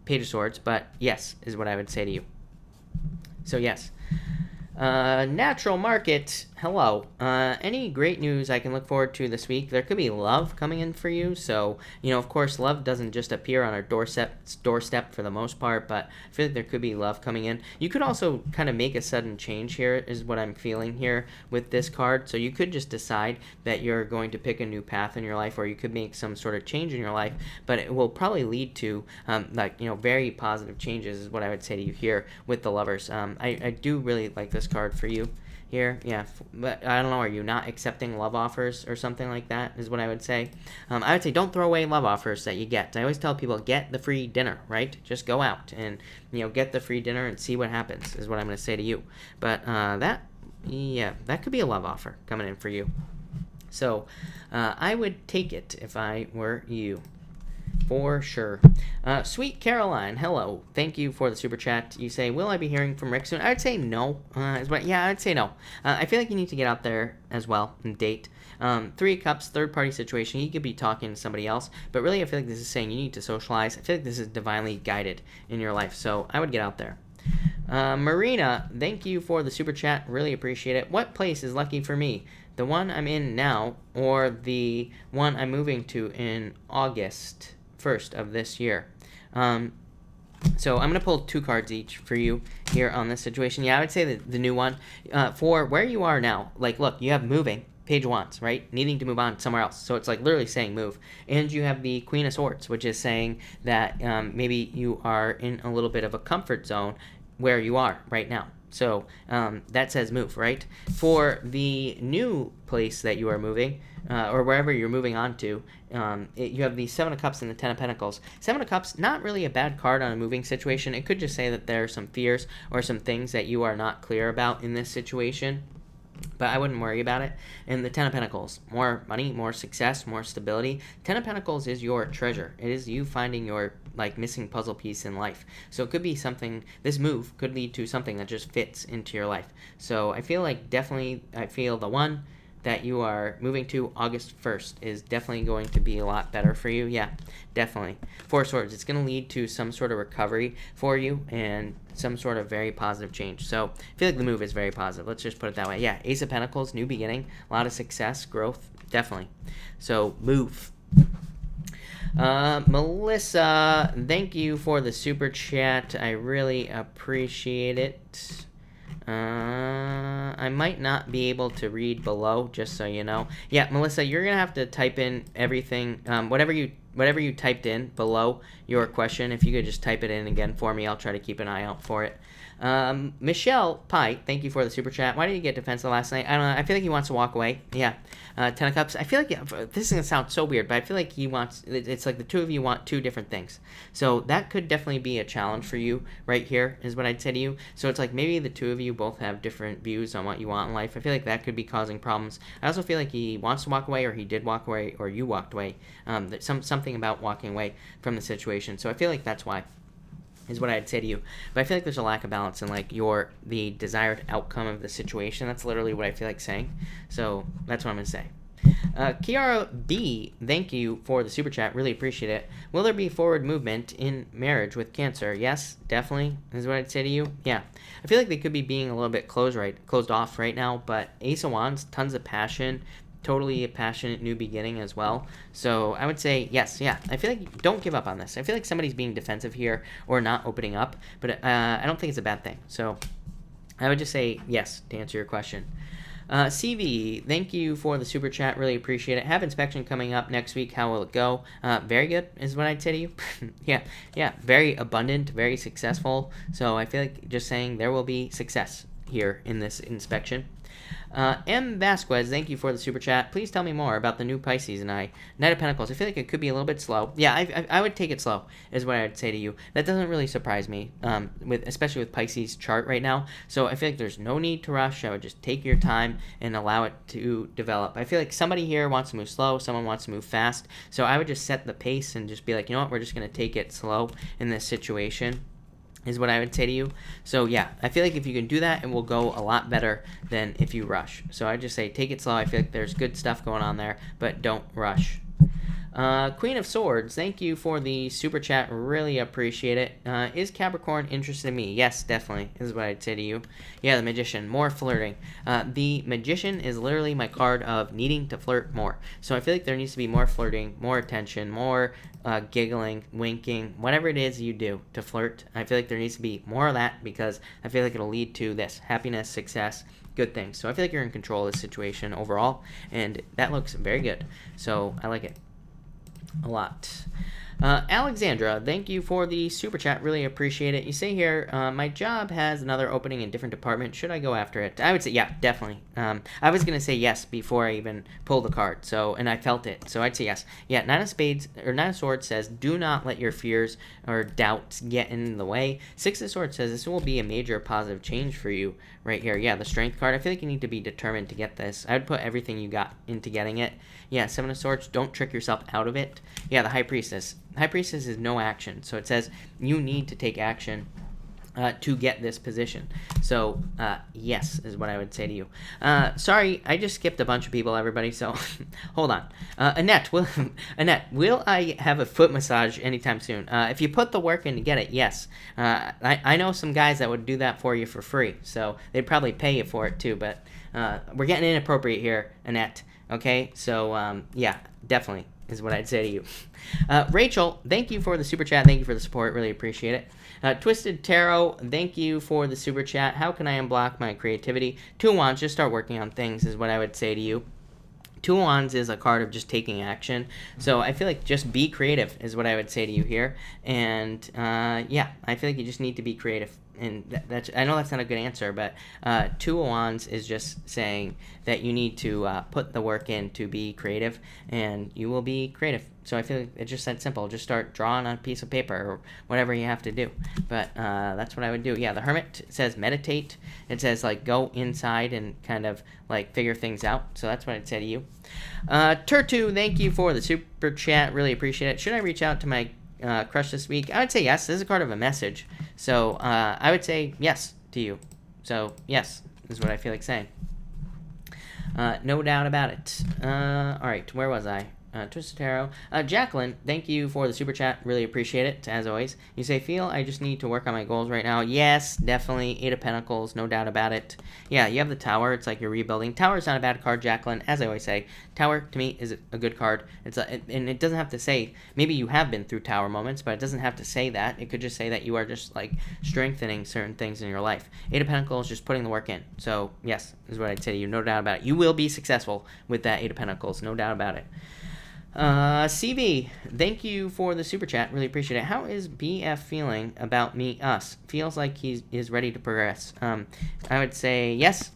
Page of Swords, but yes is what I would say to you. So yes. Natural market, hello. Any great news I can look forward to this week? There could be love coming in for you. So, of course, love doesn't just appear on our doorstep for the most part, but I feel like there could be love coming in. You could also kind of make a sudden change here, is what I'm feeling here with this card. So you could just decide that you're going to pick a new path in your life, or you could make some sort of change in your life, but it will probably lead to, very positive changes, is what I would say to you here with the lovers. I do really like this card for you here. Yeah, but I don't know, are you not accepting love offers or something like that is what I would say. I would say don't throw away love offers that you get. I always tell people, get the free dinner, right? Just go out and get the free dinner and see what happens is what I'm going to say to you. But that could be a love offer coming in for you. So I would take it if I were you. For sure. Sweet Caroline, hello. Thank you for the super chat. You say, will I be hearing from Rick soon? I'd say no. I'd say no. I feel like you need to get out there as well and date. Three of Cups, third party situation. You could be talking to somebody else, but really I feel like this is saying you need to socialize. I feel like this is divinely guided in your life, so I would get out there. Marina, thank you for the super chat. Really appreciate it. What place is lucky for me? The one I'm in now or the one I'm moving to in August 1st of this year? So I'm going to pull 2 cards each for you here on this situation. Yeah, I would say that the new one. For where you are now, like, look, you have moving, Page of Wands, right? Needing to move on somewhere else. So it's like literally saying move. And you have the Queen of Swords, which is saying that maybe you are in a little bit of a comfort zone where you are right now. So that says move, right? For the new place that you are moving, or wherever you're moving on to, you have the Seven of Cups and the Ten of Pentacles. Seven of Cups, not really a bad card on a moving situation. It could just say that there are some fears or some things that you are not clear about in this situation, but I wouldn't worry about it. And the Ten of Pentacles, more money, more success, more stability. Ten of Pentacles is your treasure. It is you finding your missing puzzle piece in life. So it could be something, this move could lead to something that just fits into your life. So I feel like I feel the one that you are moving to August 1st is definitely going to be a lot better for you. Yeah, definitely. Four of Swords, it's going to lead to some sort of recovery for you and some sort of very positive change. So I feel like the move is very positive. Let's just put it that way. Yeah, Ace of Pentacles, new beginning, a lot of success, growth, definitely. So move. Melissa, thank you for the super chat. I really appreciate it. I might not be able to read below, just so you know. Yeah, Melissa, you're gonna have to type in everything, whatever you typed in below your question. If you could just type it in again for me, I'll try to keep an eye out for it. Michelle Pie, thank you for the super chat. Why did you get defensive last night? I don't know. I feel like he wants to walk away. Yeah. Ten of Cups. I feel like this is going to sound so weird, but I feel like it's like the two of you want two different things. So that could definitely be a challenge for you right here is what I'd say to you. So it's like maybe the two of you both have different views on what you want in life. I feel like that could be causing problems. I also feel like he wants to walk away, or he did walk away, or you walked away. Something about walking away from the situation. So I feel like that's why. is what I'd say to you. But I feel like there's a lack of balance in like the desired outcome of the situation. That's literally what I feel like saying. So that's what I'm gonna say. Kiara B, thank you for the super chat. Really appreciate it. Will there be forward movement in marriage with Cancer? Yes, definitely, is what I'd say to you. Yeah, I feel like they could be being a little bit closed off right now, but Ace of Wands, tons of passion, totally a passionate new beginning as well. So I would say yes, yeah. I feel like don't give up on this. I feel like somebody's being defensive here or not opening up, but I don't think it's a bad thing. So I would just say yes to answer your question. CV, thank you for the super chat. Really appreciate it. Have inspection coming up next week. How will it go? Very good is what I'd say to you. yeah. Very abundant, very successful. So I feel like just saying there will be success here in this inspection. M. Vasquez, thank you for the super chat. Please tell me more about the new Pisces and I. Knight of Pentacles, I feel like it could be a little bit slow. Yeah, I would take it slow, is what I'd say to you. That doesn't really surprise me, especially with Pisces chart right now. So I feel like there's no need to rush. I would just take your time and allow it to develop. I feel like somebody here wants to move slow, someone wants to move fast. So I would just set the pace and just be like, you know what, we're just going to take it slow in this situation, is what I would say to you. So yeah, I feel like if you can do that, it will go a lot better than if you rush. So I just say take it slow. I feel like there's good stuff going on there, but don't rush. Queen of Swords, thank you for the super chat. Really appreciate it. Is Capricorn interested in me? Yes, definitely, is what I'd say to you. Yeah, the Magician, more flirting. The Magician is literally my card of needing to flirt more. So I feel like there needs to be more flirting, more attention, more giggling, winking, whatever it is you do to flirt. I feel like there needs to be more of that because I feel like it'll lead to this happiness, success, good things. So I feel like you're in control of the situation overall, and that looks very good. So I like it a lot. Alexandra, thank you for the super chat. Really appreciate it. You say here, my job has another opening in different department. Should I go after it? I would say, yeah, definitely. I was going to say yes before I even pulled the card. So, and I felt it. So I'd say yes. Yeah, Nine of Swords says, do not let your fears or doubts get in the way. Six of Swords says, this will be a major positive change for you right here. Yeah, the Strength card. I feel like you need to be determined to get this. I would put everything you got into getting it. Yeah, Seven of Swords, don't trick yourself out of it. Yeah, the High Priestess. High Priestess is no action. So it says you need to take action to get this position. So, yes, is what I would say to you. Sorry, I just skipped a bunch of people, everybody, so hold on. Annette, will I have a foot massage anytime soon? If you put the work in to get it, yes. I know some guys that would do that for you for free, so they'd probably pay you for it too, but we're getting inappropriate here, Annette. Okay, so yeah, definitely is what I'd say to you. Rachel, thank you for the super chat. Thank you for the support. Really appreciate it. Twisted Tarot, thank you for the super chat. How can I unblock my creativity? Two of Wands, just start working on things is what I would say to you. Two of Wands is a card of just taking action. So I feel like just be creative is what I would say to you here. And yeah, I feel like you just need to be creative. And that's, I know that's not a good answer, but Two of Wands is just saying that you need to put the work in to be creative, and you will be creative. So I feel like it's just that simple. Just start drawing on a piece of paper or whatever you have to do. But that's what I would do. Yeah, the Hermit says meditate. It says like go inside and kind of like figure things out. So that's what I'd say to you. Turtu, thank you for the super chat. Really appreciate it. Should I reach out to my crush this week? I would say yes. This is a card of a message. So I would say yes to you. So yes is what I feel like saying. No doubt about it. All right, where was I? Twisted Tarot. Jacqueline, thank you for the super chat. Really appreciate it, as always. You say, feel I just need to work on my goals right now. Yes, definitely. Eight of Pentacles, no doubt about it. Yeah, you have the Tower. It's like you're rebuilding. Tower is not a bad card, Jacqueline. As I always say, Tower, to me, is a good card. And it doesn't have to say, maybe you have been through Tower moments, but it doesn't have to say that. It could just say that you are just, like, strengthening certain things in your life. Eight of Pentacles, just putting the work in. So, yes, is what I'd say to you. No doubt about it. You will be successful with that Eight of Pentacles. No doubt about it. CV, thank you for the super chat. Really appreciate it. How is BF feeling about us? Feels like he is ready to progress. I would say yes.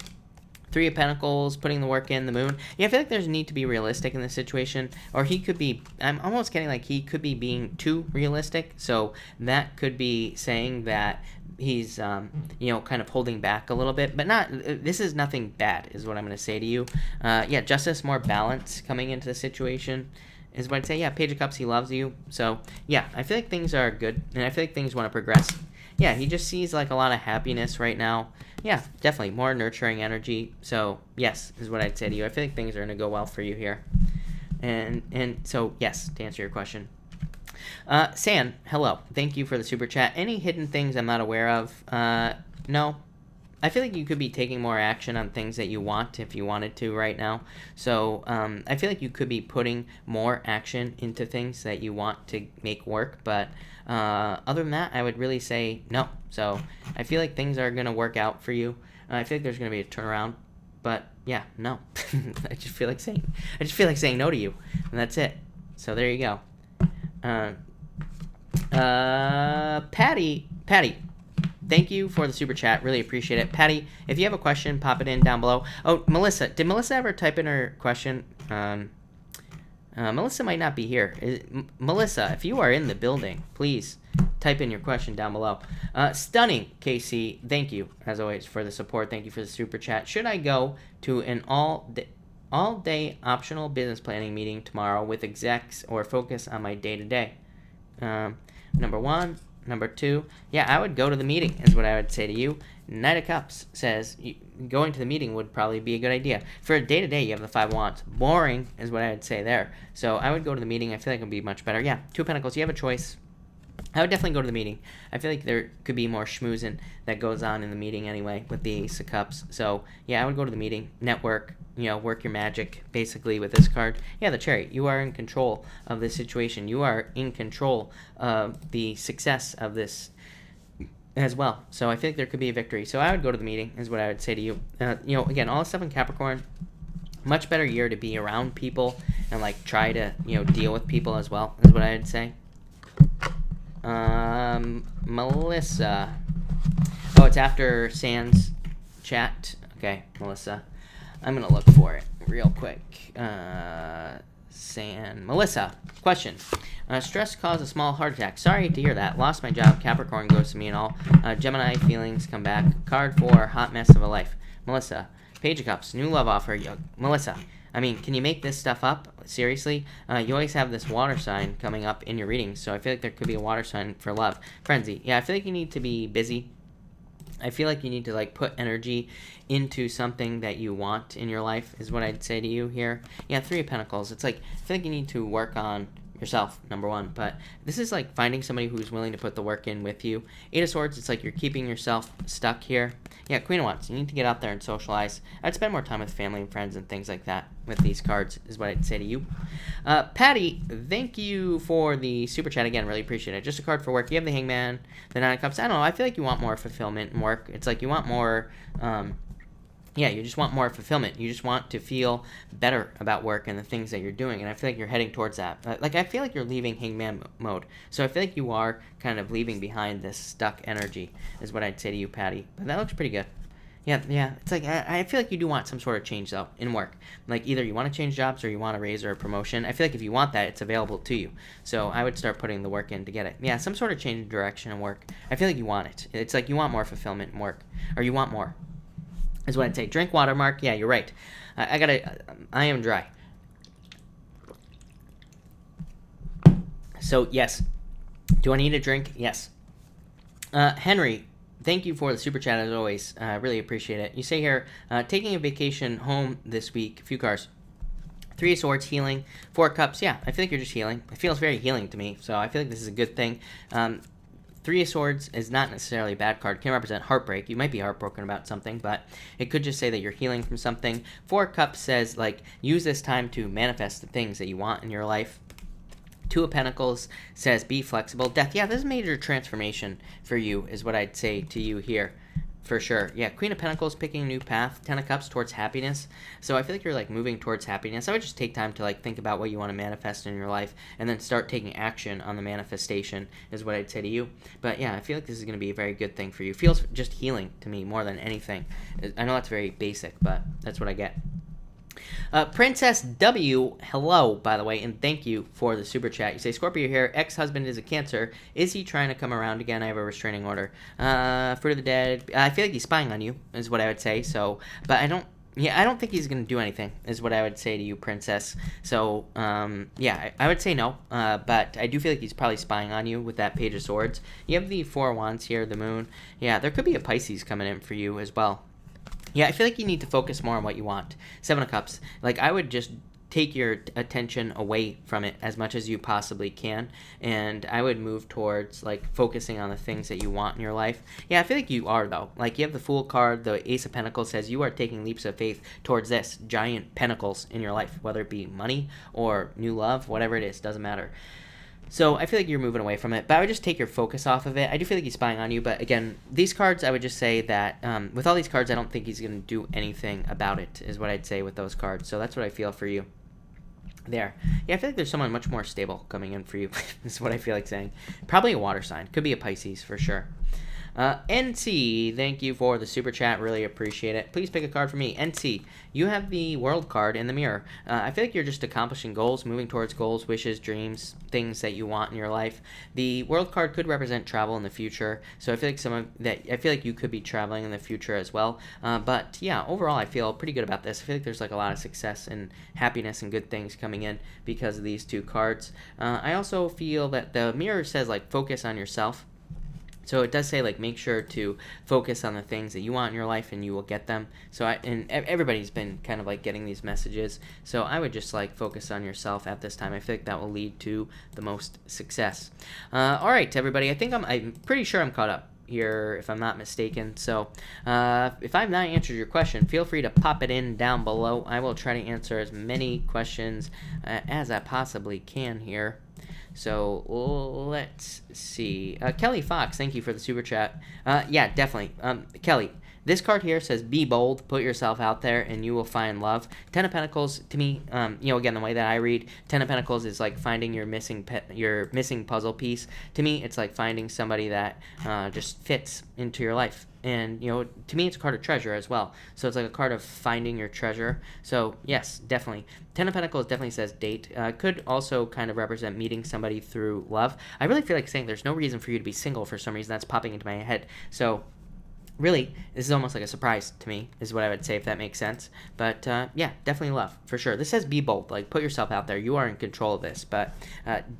Three of Pentacles, putting the work in, the Moon. Yeah, I feel like there's a need to be realistic in this situation. Or he could be, I'm almost getting like he could be being too realistic. So that could be saying that he's, you know, kind of holding back a little bit. But not, this is nothing bad is what I'm going to say to you. Yeah, justice, more balance coming into the situation is what I'd say. Yeah, Page of Cups, he loves you. So, yeah, I feel like things are good, and I feel like things want to progress. Yeah, he just sees, like, a lot of happiness right now. Yeah, definitely, more nurturing energy. So, yes, is what I'd say to you. I feel like things are going to go well for you here. And so, yes, to answer your question. San, hello. Thank you for the super chat. Any hidden things I'm not aware of? No. I feel like you could be taking more action on things that you want if you wanted to right now. So I feel like you could be putting more action into things that you want to make work. But other than that, I would really say no. So I feel like things are going to work out for you. I feel like there's going to be a turnaround. But yeah, no. I just feel like saying no to you. And that's it. So there you go. Patty, thank you for the super chat. Really appreciate it. Patty, if you have a question, pop it in down below. Oh, Melissa. Did Melissa ever type in her question? Melissa might not be here. Melissa, if you are in the building, please type in your question down below. Stunning, KC. Thank you, as always, for the support. Thank you for the super chat. Should I go to an all-day optional business planning meeting tomorrow with execs or focus on my day-to-day? Number one. Number two, yeah, I would go to the meeting, is what I would say to you. Knight of Cups says going to the meeting would probably be a good idea. For a day-to-day, you have the 5 Wands. Boring is what I would say there. So I would go to the meeting. I feel like it would be much better. Yeah, 2 of Pentacles, you have a choice. I would definitely go to the meeting. I feel like there could be more schmoozing that goes on in the meeting anyway with the Ace of Cups. So, yeah, I would go to the meeting, network, work your magic, basically, with this card. Yeah, the Chariot. You are in control of this situation. You are in control of the success of this as well. So I feel like there could be a victory. So I would go to the meeting, is what I would say to you. Again, all the stuff in Capricorn, much better year to be around people and, like, try to, deal with people as well, is what I would say. Melissa. Oh, it's after San's chat. Okay, Melissa. I'm going to look for it real quick. Melissa, question. Stress caused a small heart attack. Sorry to hear that. Lost my job. Capricorn goes to me and all. Gemini feelings come back. Card 4, hot mess of a life. Melissa. Page of Cups, new love offer. Melissa. I mean, can you make this stuff up? Seriously? You always have this water sign coming up in your readings, so I feel like there could be a water sign for love. Frenzy. Yeah, I feel like you need to be busy. I feel like you need to, like, put energy into something that you want in your life, is what I'd say to you here. Yeah, 3 of Pentacles. It's like, I feel like you need to work on yourself, number one. But this is like finding somebody who's willing to put the work in with you. 8 of Swords, it's like you're keeping yourself stuck here. Yeah, Queen of Wands, you need to get out there and socialize. I'd spend more time with family and friends and things like that with these cards, is what I'd say to you. Patty, thank you for the super chat again. Really appreciate it. Just a card for work. You have the Hangman, the 9 of Cups. I don't know. I feel like you want more fulfillment in work. It's like you want more... you just want more fulfillment. You just want to feel better about work and the things that you're doing. And I feel like you're heading towards that. I feel like you're leaving Hangman mode. So I feel like you are kind of leaving behind this stuck energy, is what I'd say to you, Patty. But that looks pretty good. Yeah. It's like, I feel like you do want some sort of change, though, in work. Like, either you want to change jobs or you want a raise or a promotion. I feel like if you want that, it's available to you. So I would start putting the work in to get it. Yeah, some sort of change in direction in work. I feel like you want it. It's like you want more fulfillment in work. Or you want more. Is what I'd say. Drink water, Mark. Yeah, you're right. I am dry. So, yes. Do I need a drink? Yes. Henry, thank you for the super chat, as always. I really appreciate it. You say here, taking a vacation home this week. A few cards. 3 of Swords, healing. 4 of Cups. Yeah, I feel like you're just healing. It feels very healing to me. So, I feel like this is a good thing. 3 of Swords is not necessarily a bad card. It can represent heartbreak. You might be heartbroken about something, but it could just say that you're healing from something. 4 of Cups says, like, use this time to manifest the things that you want in your life. 2 of Pentacles says, be flexible. Death, yeah, this is a major transformation for you, is what I'd say to you here. For sure. Yeah, Queen of Pentacles picking a new path. 10 of Cups towards happiness. So I feel like you're, like, moving towards happiness. I would just take time to, like, think about what you want to manifest in your life and then start taking action on the manifestation, is what I'd say to you. But, yeah, I feel like this is going to be a very good thing for you. Feels just healing to me more than anything. I know that's very basic, but that's what I get. Princess W, hello, by the way, and thank you for the super chat. You say, Scorpio here, ex-husband is a Cancer. Is he trying to come around again? I have a restraining order. Fruit of the Dead, I feel like he's spying on you, is what I would say. So, but I don't Yeah, I don't think he's going to do anything, is what I would say to you, Princess. So, yeah, I would say no. But I do feel like he's probably spying on you with that Page of Swords. You have the Four of Wands here, the Moon. Yeah, there could be a Pisces coming in for you as well. Yeah, I feel like you need to focus more on what you want. Seven of Cups. Like, I would just take your attention away from it as much as you possibly can, and I would move towards like focusing on the things that you want in your life. Yeah, I feel like you are, though. Like, you have the Fool card. The Ace of Pentacles says you are taking leaps of faith towards this giant pentacles in your life, whether it be money or new love, whatever it is, doesn't matter. So I feel like you're moving away from it, but I would just take your focus off of it. I do feel like he's spying on you, but again, these cards, I would just say that with all these cards, I don't think he's going to do anything about it, is what I'd say with those cards. So that's what I feel for you there. Yeah, I feel like there's someone much more stable coming in for you, is what I feel like saying. Probably a water sign. Could be a Pisces for sure. NC, thank you for the super chat. Really appreciate it. Please pick a card for me. NC, you have the World card in the mirror. I feel like you're just accomplishing goals, moving towards goals, wishes, dreams, things that you want in your life. The World card could represent travel in the future, so I feel like you could be traveling in the future as well. But yeah, overall, I feel pretty good about this. I feel like there's like a lot of success and happiness and good things coming in because of these two cards. I also feel that the mirror says like focus on yourself. So it does say, like, make sure to focus on the things that you want in your life and you will get them. So and everybody's been kind of, like, getting these messages. So I would just, like, focus on yourself at this time. I feel like that will lead to the most success. All right, everybody. I think I'm pretty sure I'm caught up here, if I'm not mistaken. So if I've not answered your question, feel free to pop it in down below. I will try to answer as many questions as I possibly can here. So let's see. Kelly Fox, thank you for the super chat. Yeah, definitely. Kelly, this card here says be bold, put yourself out there, and you will find love. Ten of Pentacles, to me, again, the way that I read, Ten of Pentacles is like finding your missing puzzle piece. To me, it's like finding somebody that just fits into your life. And, to me, it's a card of treasure as well. So it's like a card of finding your treasure. So, yes, definitely. Ten of Pentacles definitely says date. Could also kind of represent meeting somebody through love. I really feel like saying there's no reason for you to be single for some reason. That's popping into my head. So, really, this is almost like a surprise to me, is what I would say, if that makes sense. But, yeah, definitely love, for sure. This says be bold. Like, put yourself out there. You are in control of this, but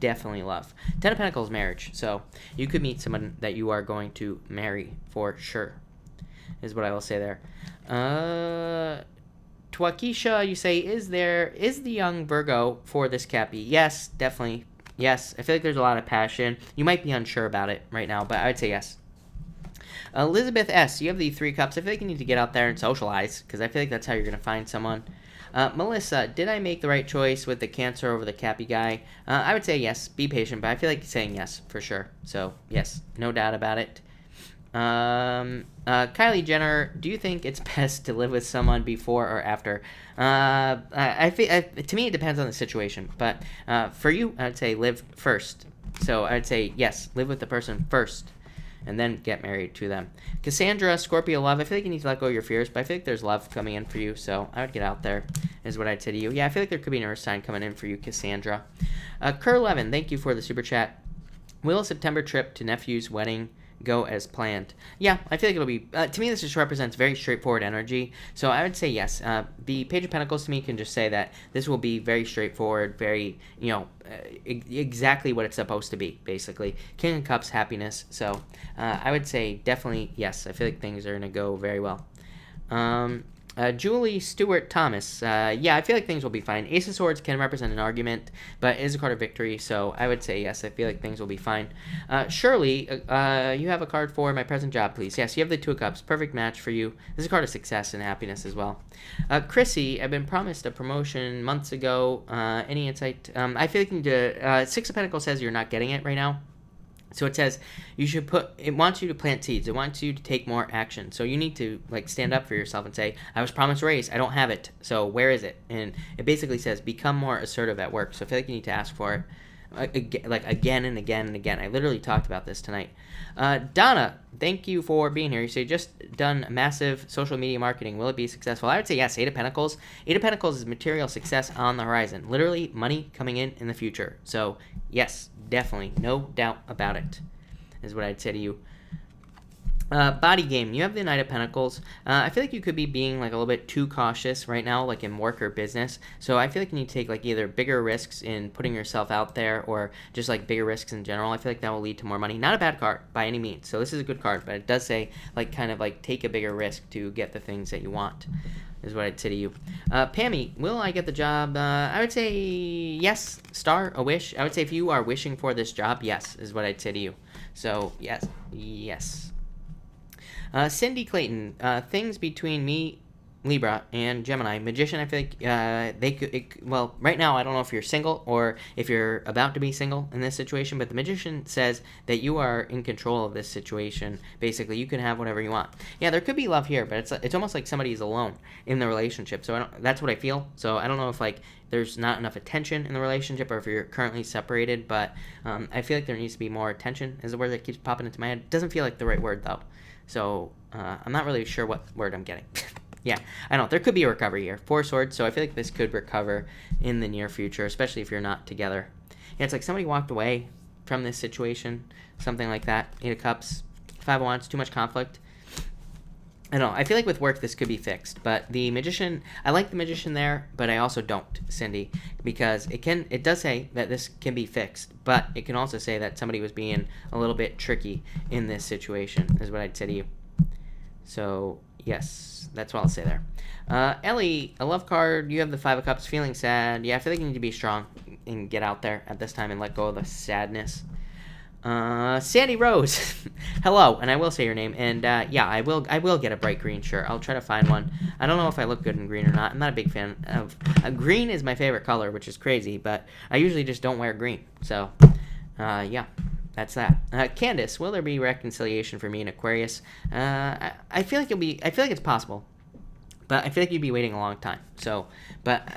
definitely love. Ten of Pentacles, marriage. So, you could meet someone that you are going to marry, for sure, is what I will say there. Twakisha, you say, is the young Virgo for this Cappy? Yes, definitely. Yes, I feel like there's a lot of passion. You might be unsure about it right now, but I would say yes. Elizabeth S., you have the Three Cups. I feel like you need to get out there and socialize, because I feel like that's how you're going to find someone. Melissa, did I make the right choice with the Cancer over the Cappy guy? I would say yes. Be patient, but I feel like saying yes for sure. So, yes, no doubt about it. Kylie Jenner, do you think it's best to live with someone before or after? To me, it depends on the situation, but for you, I'd say live first. So I'd say yes, live with the person first, and then get married to them. Cassandra, Scorpio love, I feel like you need to let go of your fears, but I feel like there's love coming in for you, so I would get out there, is what I'd say to you. Yeah, I feel like there could be an Earth sign coming in for you, Cassandra. Kerr Levin, thank you for the super chat. Will a September trip to nephew's wedding go as planned? Yeah, I feel like it'll be, to me, this just represents very straightforward energy, so I would say yes. The Page of Pentacles to me can just say that this will be very straightforward, very, exactly what it's supposed to be, basically. King of Cups, happiness, so I would say definitely yes. I feel like things are going to go very well. Julie Stewart Thomas. Yeah, I feel like things will be fine. Ace of Swords can represent an argument, but it is a card of victory, so I would say yes. I feel like things will be fine. Shirley, you have a card for my present job, please. Yes, you have the Two of Cups. Perfect match for you. This is a card of success and happiness as well. Chrissy, I've been promised a promotion months ago. Any insight? I feel like Six of Pentacles says you're not getting it right now. So it says it wants you to plant seeds. It wants you to take more action. So you need to stand up for yourself and say, I was promised a raise. I don't have it. So where is it? And it basically says become more assertive at work. So I feel like you need to ask for it again and again and again. I literally talked about this tonight. Donna, thank you for being here. You say just done massive social media marketing. Will it be successful? I would say yes. Eight of Pentacles. Eight of Pentacles is material success on the horizon. Literally money coming in the future. So yes, definitely, no doubt about it, is what I'd say to you. Body game, you have the Knight of Pentacles. I feel like you could be being like a little bit too cautious right now, like in work or business. So I feel like you need to take like either bigger risks in putting yourself out there or just like bigger risks in general. I feel like that will lead to more money. Not a bad card by any means. So this is a good card, but it does say like kind of like take a bigger risk to get the things that you want. Is what I'd say to you. Pammy, will I get the job? I would say yes. Star, a wish. I would say if you are wishing for this job, yes, is what I'd say to you. So yes, yes. Cindy Clayton, things between me, Libra, and Gemini. Magician, I feel like they could, well, right now I don't know if you're single or if you're about to be single in this situation, but the Magician says that you are in control of this situation. Basically, you can have whatever you want. Yeah, there could be love here, but it's almost like somebody's alone in the relationship. So that's what I feel. So I don't know if like there's not enough attention in the relationship or if you're currently separated, but I feel like there needs to be more attention is the word that keeps popping into my head. It doesn't feel like the right word though. So I'm not really sure what word I'm getting. Yeah, I don't know. There could be a recovery here. 4 swords, so I feel like this could recover in the near future, especially if you're not together. Yeah, it's like somebody walked away from this situation, something like that. 8 of Cups, 5 of Wands, too much conflict. I don't know. I feel like with work this could be fixed, but the Magician, I like the Magician there, but I also don't, Cindy, because it does say that this can be fixed, but it can also say that somebody was being a little bit tricky in this situation, is what I'd say to you. So, yes, that's what I'll say there. Ellie, a love card, you have the 5 of Cups, feeling sad. Yeah, I feel like you need to be strong and get out there at this time and let go of the sadness. Sandy Rose, hello, and I will say your name, and yeah, I will get a bright green shirt. I'll try to find one. I don't know if I look good in green or not. I'm not a big fan of green is my favorite color, which is crazy, but I usually just don't wear green. So, yeah, that's that. Candace, will there be reconciliation for me in Aquarius? I feel like I feel like it's possible, but I feel like you'd be waiting a long time. So, but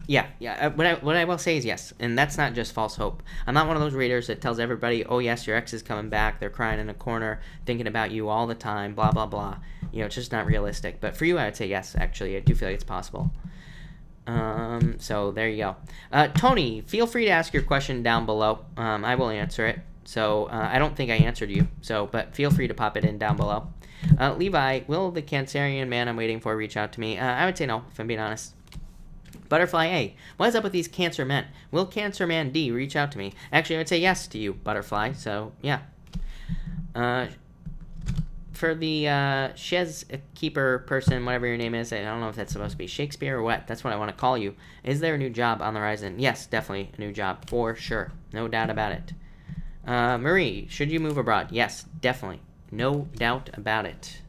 yeah. What I will say is yes, and that's not just false hope. I'm not one of those readers that tells everybody, oh yes, your ex is coming back. They're crying in a corner, thinking about you all the time. Blah blah blah. You know, it's just not realistic. But for you, I would say yes. Actually, I do feel like it's possible. So there you go. Tony, feel free to ask your question down below. I will answer it. So I don't think I answered you. So, but feel free to pop it in down below. Levi, will the Cancerian man I'm waiting for reach out to me? I would say no, if I'm being honest. Butterfly A, what is up with these Cancer men? Will Cancer Man D reach out to me? Actually, I would say yes to you, Butterfly, so yeah. For the Shez Keeper person, whatever your name is, I don't know if that's supposed to be Shakespeare or what, that's what I want to call you. Is there a new job on the horizon? Yes, definitely a new job, for sure. No doubt about it. Marie, should you move abroad? Yes, definitely. No doubt about it.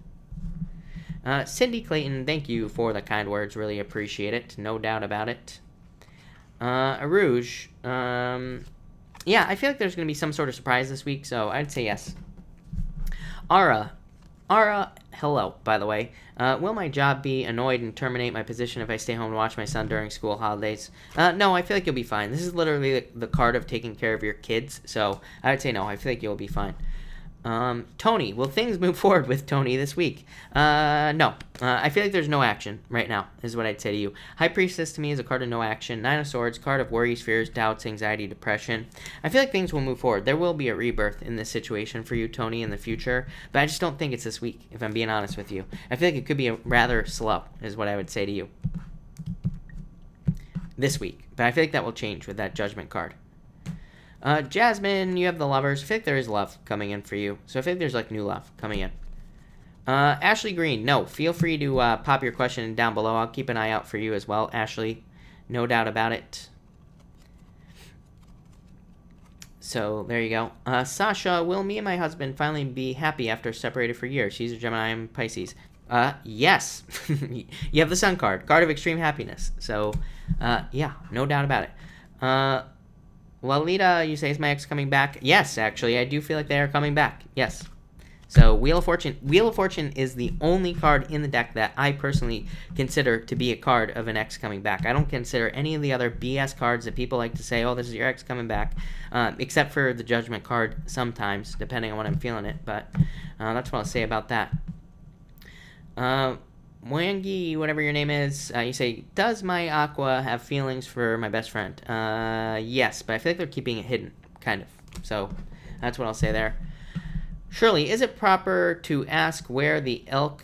Cindy Clayton, thank you for the kind words. Really appreciate it. No doubt about it. Rouge. Yeah, I feel like there's going to be some sort of surprise this week, so I'd say yes. Ara, hello, by the way. Will my job be annoyed and terminate my position if I stay home and watch my son during school holidays? No, I feel like you'll be fine. This is literally the card of taking care of your kids, so I would say no. I feel like you'll be fine. Tony, will things move forward with Tony this week? No. I feel like there's no action right now, is what I'd say to you. High Priestess to me is a card of no action. 9 of Swords, card of worries, fears, doubts, anxiety, depression. I feel like things will move forward. There will be a rebirth in this situation for you, Tony, in the future, but I just don't think it's this week, if I'm being honest with you. I feel like it could be rather slow, is what I would say to you. This week. But I feel like that will change with that Judgment card. Jasmine, you have the Lovers. I feel like there is love coming in for you. So I feel like there's like new love coming in. Ashley Green, no. Feel free to pop your question down below. I'll keep an eye out for you as well, Ashley. No doubt about it. So there you go. Sasha, will me and my husband finally be happy after separated for years? She's a Gemini and Pisces. Yes. You have the Sun card. Card of extreme happiness. So, yeah, no doubt about it. Lalita, you say, is my ex coming back? Yes, actually, I do feel like they are coming back. Yes. So, Wheel of Fortune. Wheel of Fortune is the only card in the deck that I personally consider to be a card of an ex coming back. I don't consider any of the other BS cards that people like to say, oh, this is your ex coming back, except for the Judgment card sometimes, depending on what I'm feeling it. But that's what I'll say about that. Wangi, whatever your name is, you say, does my Aqua have feelings for my best friend? Yes, but I feel like they're keeping it hidden, kind of. So, that's what I'll say there. Shirley, is it proper to ask where the elk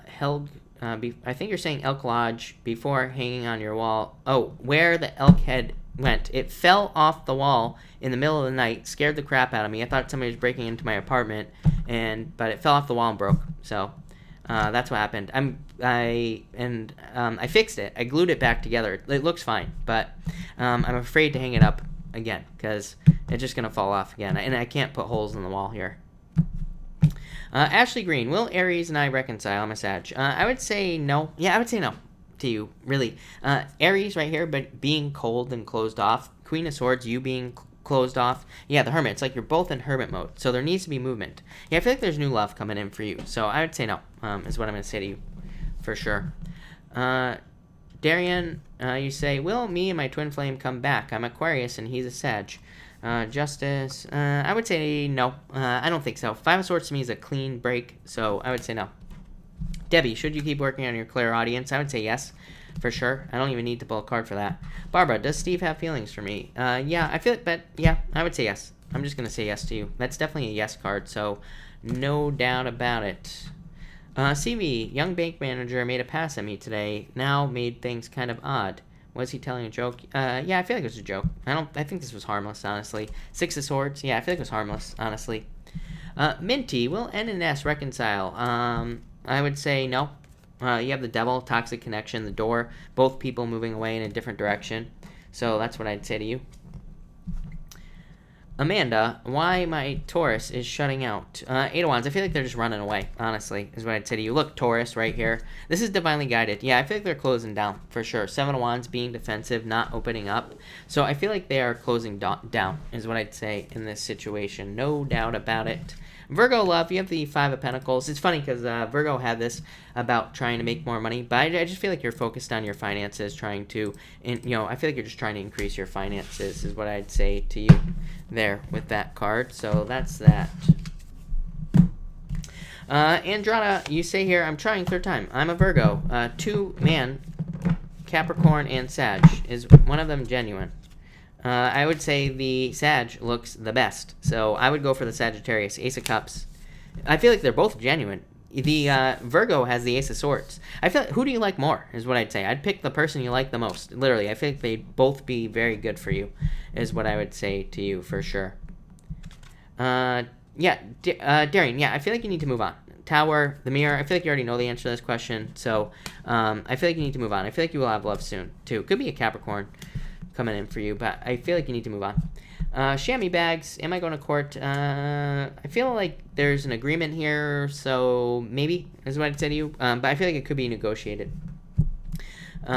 held? I think you're saying elk lodge before hanging on your wall. Oh, where the elk head went. It fell off the wall in the middle of the night, scared the crap out of me. I thought somebody was breaking into my apartment, but it fell off the wall and broke. So that's what happened. I fixed it. I glued it back together. It looks fine, but I'm afraid to hang it up again because it's just gonna fall off again, and I can't put holes in the wall here. Ashley Green, will Aries and I reconcile? I'm a Sag. I would say no. Yeah, I would say no to you, really. Aries right here, but being cold and closed off. Queen of Swords, you being closed off. Yeah, the Hermit. It's like you're both in Hermit mode, so there needs to be movement. Yeah, I feel like there's new love coming in for you, so I would say no, is what I'm going to say to you, for sure. Darian, you say, will me and my twin flame come back? I'm Aquarius and he's a Sag. Justice, I would say no. I don't think so. Five of Swords to me is a clean break, so I would say no. Debbie, should you keep working on your clairaudience? I would say yes, for sure. I don't even need to pull a card for that. Barbara, does Steve have feelings for me? Yeah, I feel it, but yeah, I would say yes. I'm just going to say yes to you. That's definitely a yes card, so no doubt about it. CV, young bank manager made a pass at me today. Now made things kind of odd. Was he telling a joke? Yeah, I feel like it was a joke. I think this was harmless, honestly. Six of Swords. Yeah, I feel like it was harmless, honestly. Minty, will N and S reconcile? I would say no. You have the Devil, Toxic Connection, the Door. Both people moving away in a different direction. So that's what I'd say to you. Amanda, why my Taurus is shutting out. Eight of Wands, I feel like they're just running away, honestly, is what I'd say to you. Look, Taurus right here. This is divinely guided. Yeah, I feel like they're closing down, for sure. Seven of Wands being defensive, not opening up. So I feel like they are closing down, is what I'd say in this situation. No doubt about it. Virgo love, you have the Five of Pentacles. It's funny because Virgo had this about trying to make more money, but I just feel like you're focused on your finances, I feel like you're just trying to increase your finances, is what I'd say to you there with that card. So that's that. Andrada, you say here, I'm trying third time. I'm a Virgo. Two-man, Capricorn and Sag. Is one of them genuine? I would say the Sag looks the best. So I would go for the Sagittarius. Ace of Cups. I feel like they're both genuine. The Virgo has the Ace of Swords. I feel like, who do you like more, is what I'd say. I'd pick the person you like the most. Literally, I feel like they'd both be very good for you, is what I would say to you, for sure. Darian, yeah, I feel like you need to move on. Tower, the Mirror, I feel like you already know the answer to this question. So I feel like you need to move on. I feel like you will have love soon, too. Could be a Capricorn coming in for you, but I feel like you need to move on. Chamois bags, am I going to court? I feel like there's an agreement here, so maybe, is what I'd say to you, but I feel like it could be negotiated.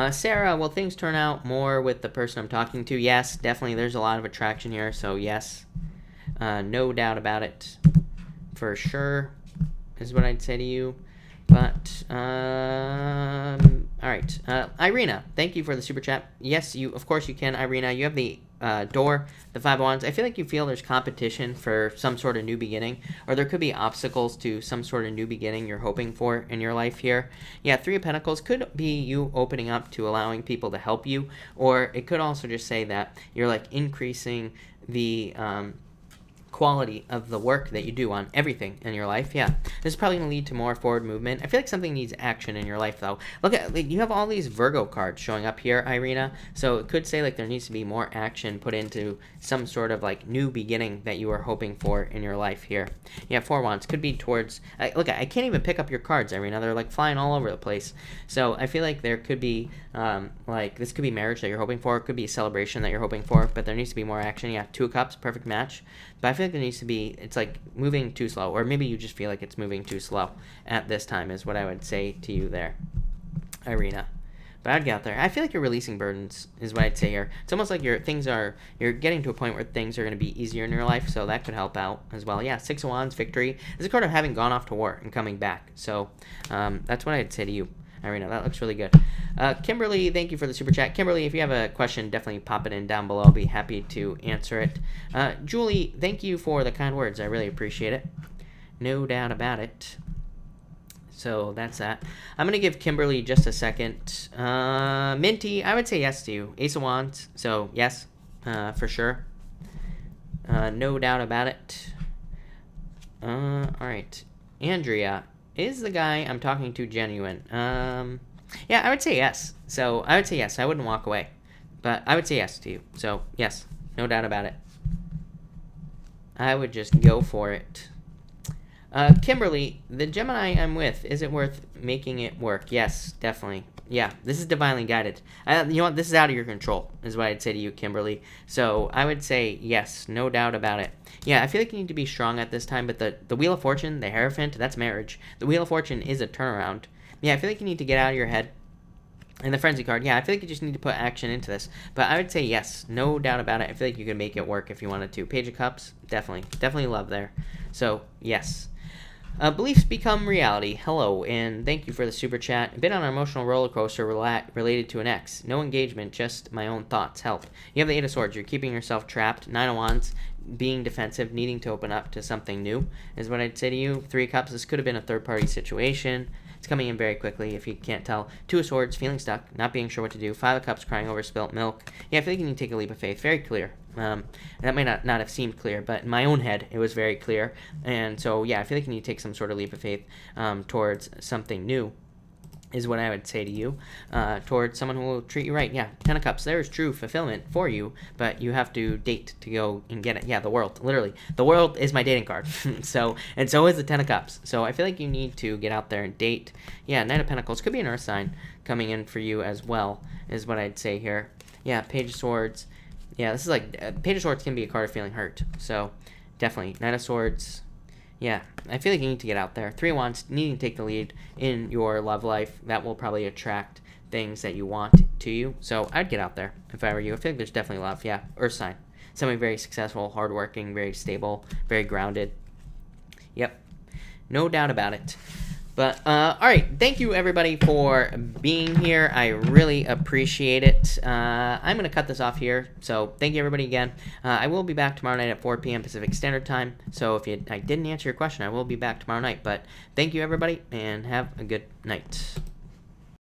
Sarah, will things turn out more with the person I'm talking to? Yes, definitely, there's a lot of attraction here, so yes, no doubt about it, for sure, is what I'd say to you. But, all right. Irina, thank you for the super chat. Yes, of course you can, Irina. You have the Door, the Five of Wands. I feel like you feel there's competition for some sort of new beginning, or there could be obstacles to some sort of new beginning you're hoping for in your life here. Yeah, Three of Pentacles could be you opening up to allowing people to help you, or it could also just say that you're like increasing the quality of the work that you do on everything in your life. Yeah, this is probably going to lead to more forward movement. I feel like something needs action in your life, though. Look at, you have all these Virgo cards showing up here, Irina, so it could say like there needs to be more action put into some sort of like new beginning that you are hoping for in your life here. Yeah, Four of Wands could be towards, look, I can't even pick up your cards, Irina. They're like flying all over the place. So I feel like there could be like this could be marriage that you're hoping for. It could be a celebration that you're hoping for, but there needs to be more action. Yeah, Two of Cups, perfect match. But I feel like there needs to be, it's like moving too slow, or maybe you just feel like it's moving too slow at this time, is what I would say to you there, Irina. But I'd get out there. I feel like you're releasing burdens, is what I'd say here. It's almost like you're getting to a point where things are going to be easier in your life, so that could help out as well. Yeah, Six of Wands, victory. It's a card of having gone off to war and coming back. So that's what I'd say to you, Irina. That looks really good. Kimberly, thank you for the super chat. Kimberly, if you have a question, definitely pop it in down below. I'll be happy to answer it. Julie, thank you for the kind words. I really appreciate it. No doubt about it. So that's that. I'm going to give Kimberly just a second. Minty, I would say yes to you. Ace of Wands, so yes, for sure. No doubt about it. All right. Andrea, is the guy I'm talking to genuine? Yeah, I would say yes. So I would say yes. I wouldn't walk away, but I would say yes to you. So yes, no doubt about it. I would just go for it. Kimberly, the Gemini I'm with, is it worth making it work? Yes, definitely. Yeah, this is divinely guided. You know what? This is out of your control, is what I'd say to you, Kimberly. So I would say yes, no doubt about it. Yeah, I feel like you need to be strong at this time, but the Wheel of Fortune, the Hierophant, that's marriage. The Wheel of Fortune is a turnaround. Yeah, I feel like you need to get out of your head. And the Frenzy card, yeah, I feel like you just need to put action into this. But I would say yes, no doubt about it. I feel like you could make it work if you wanted to. Page of Cups, definitely love there. So, yes. Beliefs become reality. Hello, and thank you for the super chat. Been on an emotional roller coaster related to an ex. No engagement, just my own thoughts. Help. You have the Eight of Swords. You're keeping yourself trapped. Nine of Wands, being defensive, needing to open up to something new is what I'd say to you. Three of Cups, this could have been a third-party situation. It's coming in very quickly if you can't tell. Two of Swords, feeling stuck, not being sure what to do. Five of Cups, crying over spilt milk. Yeah, I feel like you need to take a leap of faith. Very clear. That may not have seemed clear, but in my own head, it was very clear. And so, yeah, I feel like you need to take some sort of leap of faith towards something new is what I would say to you, towards someone who will treat you right. Yeah, Ten of Cups, there's true fulfillment for you, but you have to date to go and get it. Yeah, the world, literally. The world is my dating card. So is the Ten of Cups. So I feel like you need to get out there and date. Yeah, Knight of Pentacles could be an Earth sign coming in for you as well, is what I'd say here. Yeah, Page of Swords. Yeah, this is like, Page of Swords can be a card of feeling hurt. So definitely, Knight of Swords. Yeah, I feel like you need to get out there. Three of Wands, needing to take the lead in your love life. That will probably attract things that you want to you. So I'd get out there if I were you. I feel like there's definitely love. Yeah, Earth sign. Somebody very successful, hardworking, very stable, very grounded. Yep, no doubt about it. But, all right, thank you, everybody, for being here. I really appreciate it. I'm going to cut this off here, so thank you, everybody, again. I will be back tomorrow night at 4 p.m. Pacific Standard Time, so if I didn't answer your question, I will be back tomorrow night. But thank you, everybody, and have a good night.